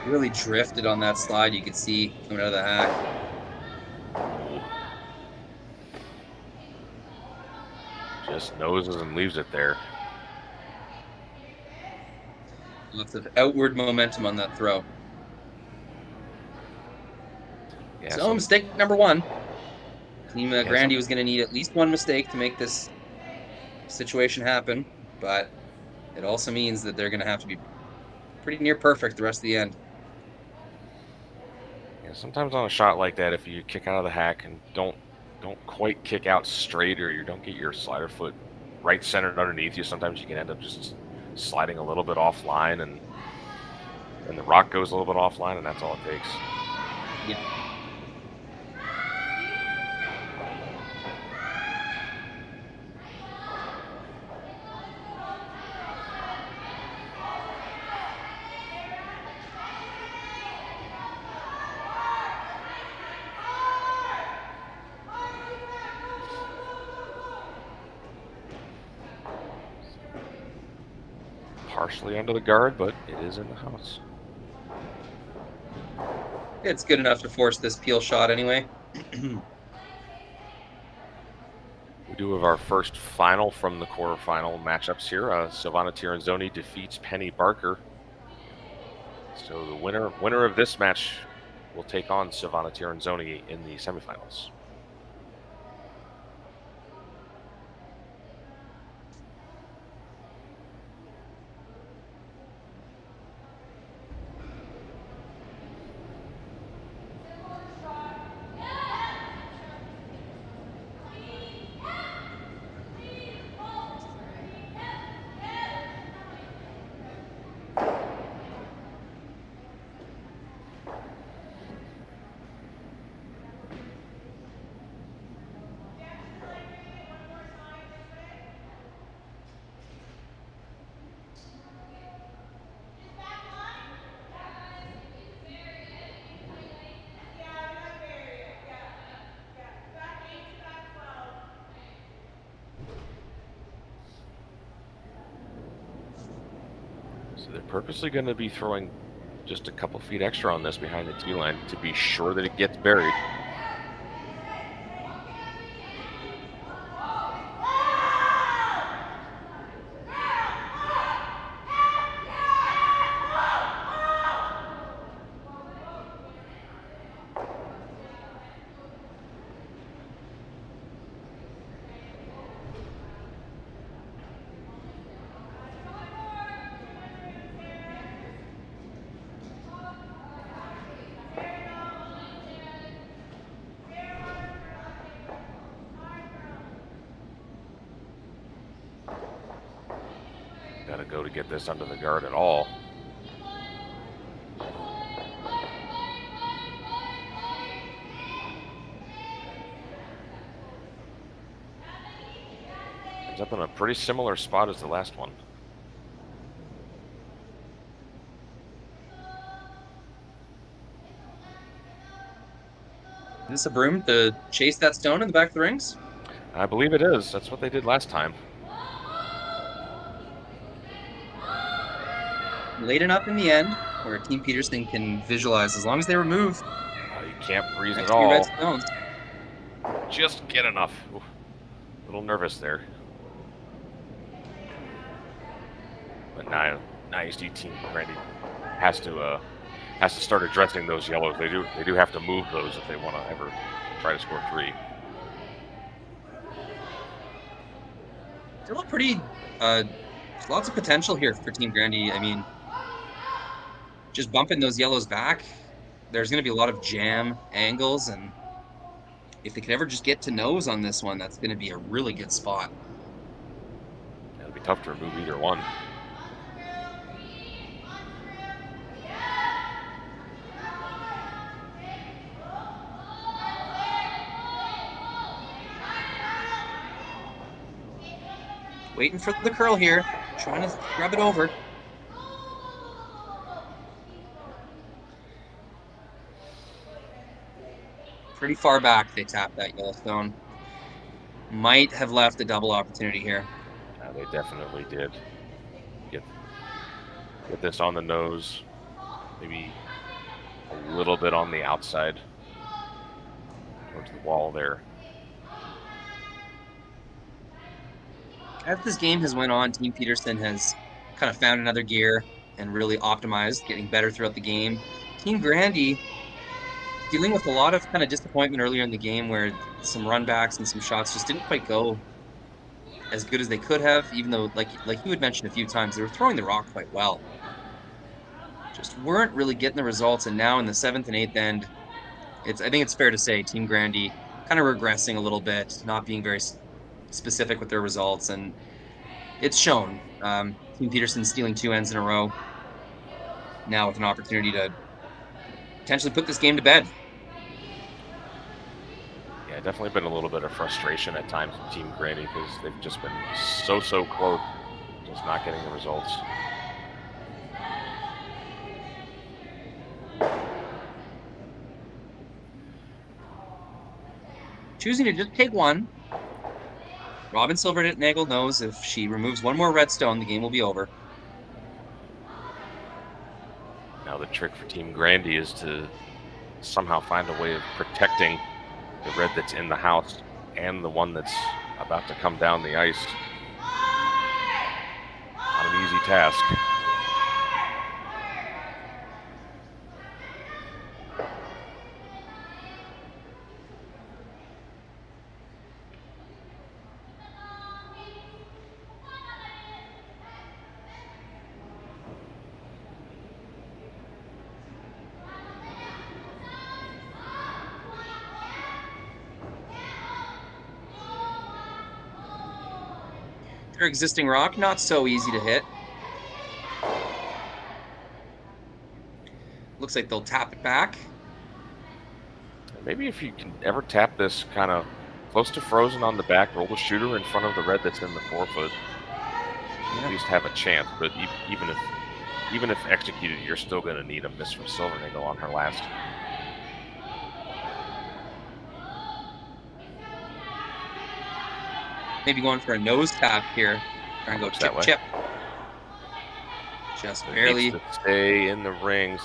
Really drifted on that slide. You could see coming out of the hack. Just noses and leaves it there. Lots of outward momentum on that throw. Yeah, So mistake number one. Team Grandy was going to need at least one mistake to make this situation happen, but it also means that they're going to have to be pretty near perfect the rest of the end. Yeah, sometimes on a shot like that, if you kick out of the hack and don't quite kick out straight, or you don't get your slider foot right centered underneath you, sometimes you can end up just sliding a little bit offline, and the rock goes a little bit offline, and that's all it takes. Yeah. Partially under the guard, but it is in the house. It's good enough to force this peel shot anyway. We do have our first final from the quarterfinal matchups here. Silvana Tiranzoni defeats Penny Barker. So the winner of this match will take on Silvana Tiranzoni in the semifinals. So they're purposely going to be throwing just a couple feet extra on this behind the tee line to be sure that it gets buried. Got to go to get this under the guard at all. It's up in a pretty similar spot as the last one. Is this a broom to chase that stone in the back of the rings? I believe it is. That's what they did last time. Late enough in the end where Team Peterson can visualize, as long as they remove. You can't breeze at few all. red stones. Just get enough. Oof. A little nervous there. But now ISD Team Grandy has to start addressing those yellows. They do have to move those if they want to ever try to score 3. Still a pretty lots of potential here for Team Grandy. I mean, just bumping those yellows back, there's going to be a lot of jam angles, and if they could ever just get to nose on this one, that's going to be a really good spot. It'll be tough to remove either one. Waiting for the curl here, trying to grab it over. Pretty far back they tapped that yellow stone. Might have left a double opportunity here. They definitely did. Get this on the nose, maybe a little bit on the outside towards the wall there. As this game has went on, Team Peterson has kind of found another gear and really optimized, getting better throughout the game. Team Grandy dealing with a lot of kind of disappointment earlier in the game where some runbacks and some shots just didn't quite go as good as they could have, even though, like you had mentioned a few times, they were throwing the rock quite well. Just weren't really getting the results, and now in the 7th and 8th end, I think it's fair to say Team Grandy kind of regressing a little bit, not being very specific with their results, and it's shown. Team Peterson stealing 2 ends in a row, now with an opportunity to potentially put this game to bed. Yeah, definitely been a little bit of frustration at times with Team Grandy because they've just been so close, just not getting the results. Choosing to just take one. Robin Silvernagel knows if she removes one more redstone, the game will be over. Now the trick for Team Grandy is to somehow find a way of protecting the red that's in the house and the one that's about to come down the ice. Not an easy task. Their existing rock, not so easy to hit. Looks like they'll tap it back. Maybe if you can ever tap this kind of close to frozen on the back, roll the shooter in front of the red that's in the 4-foot, at least have a chance. But even if executed, you're still going to need a miss from Silvernagel on her last. Maybe going for a nose tap here. Trying to go chip. Just barely. Needs to stay in the rings.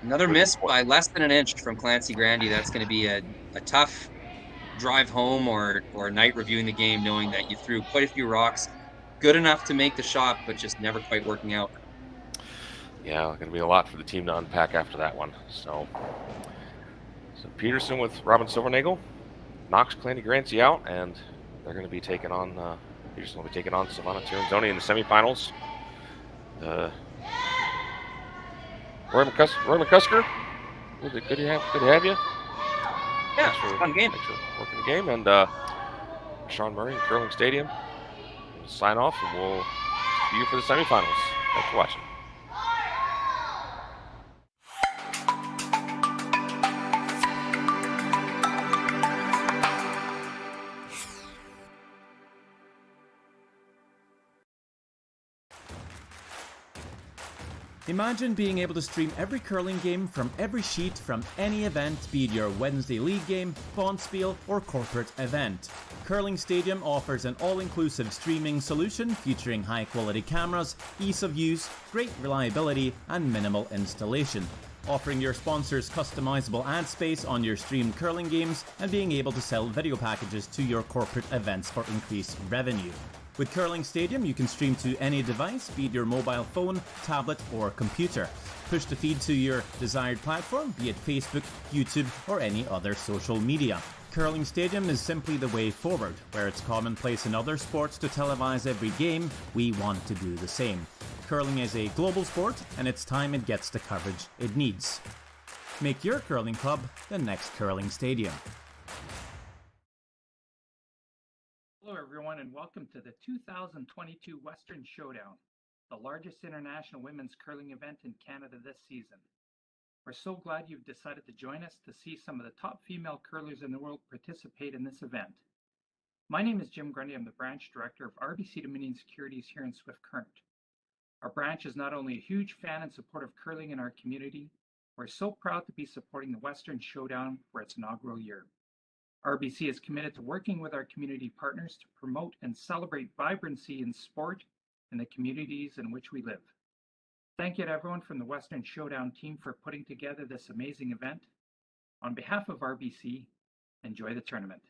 Another miss by less than an inch from Clancy Grandy. That's going to be a tough drive home or night reviewing the game, knowing that you threw quite a few rocks. Good enough to make the shot, but just never quite working out. Yeah, going to be a lot for the team to unpack after that one. So Peterson with Robin Silvernagel knocks Clancy Grandy out, and they're going to be taking on Peterson will be taking on Savannah Tiranzoni in the semifinals. Roy McCusker, good to have you. Yeah, it's a fun game. Thanks for working the game, and Sean Murray in Curling Stadium. We'll sign off, and we'll see you for the semifinals. Thanks for watching. Imagine being able to stream every curling game from every sheet from any event, be it your Wednesday league game, bonspiel, or corporate event. Curling Stadium offers an all-inclusive streaming solution featuring high-quality cameras, ease of use, great reliability, and minimal installation. Offering your sponsors customizable ad space on your streamed curling games and being able to sell video packages to your corporate events for increased revenue. With Curling Stadium, you can stream to any device, be it your mobile phone, tablet, or computer. Push the feed to your desired platform, be it Facebook, YouTube, or any other social media. Curling Stadium is simply the way forward. Where it's commonplace in other sports to televise every game, we want to do the same. Curling is a global sport, and it's time it gets the coverage it needs. Make your curling club the next Curling Stadium. Hello everyone and welcome to the 2022 Western Showdown, the largest international women's curling event in Canada this season. We're so glad you've decided to join us to see some of the top female curlers in the world participate in this event. My name is Jim Grundy. I'm the branch director of RBC Dominion Securities here in Swift Current. Our branch is not only a huge fan and support of curling in our community, we're so proud to be supporting the Western Showdown for its inaugural year. RBC is committed to working with our community partners to promote and celebrate vibrancy in sport in the communities in which we live. Thank you to everyone from the Western Showdown team for putting together this amazing event. On behalf of RBC, enjoy the tournament.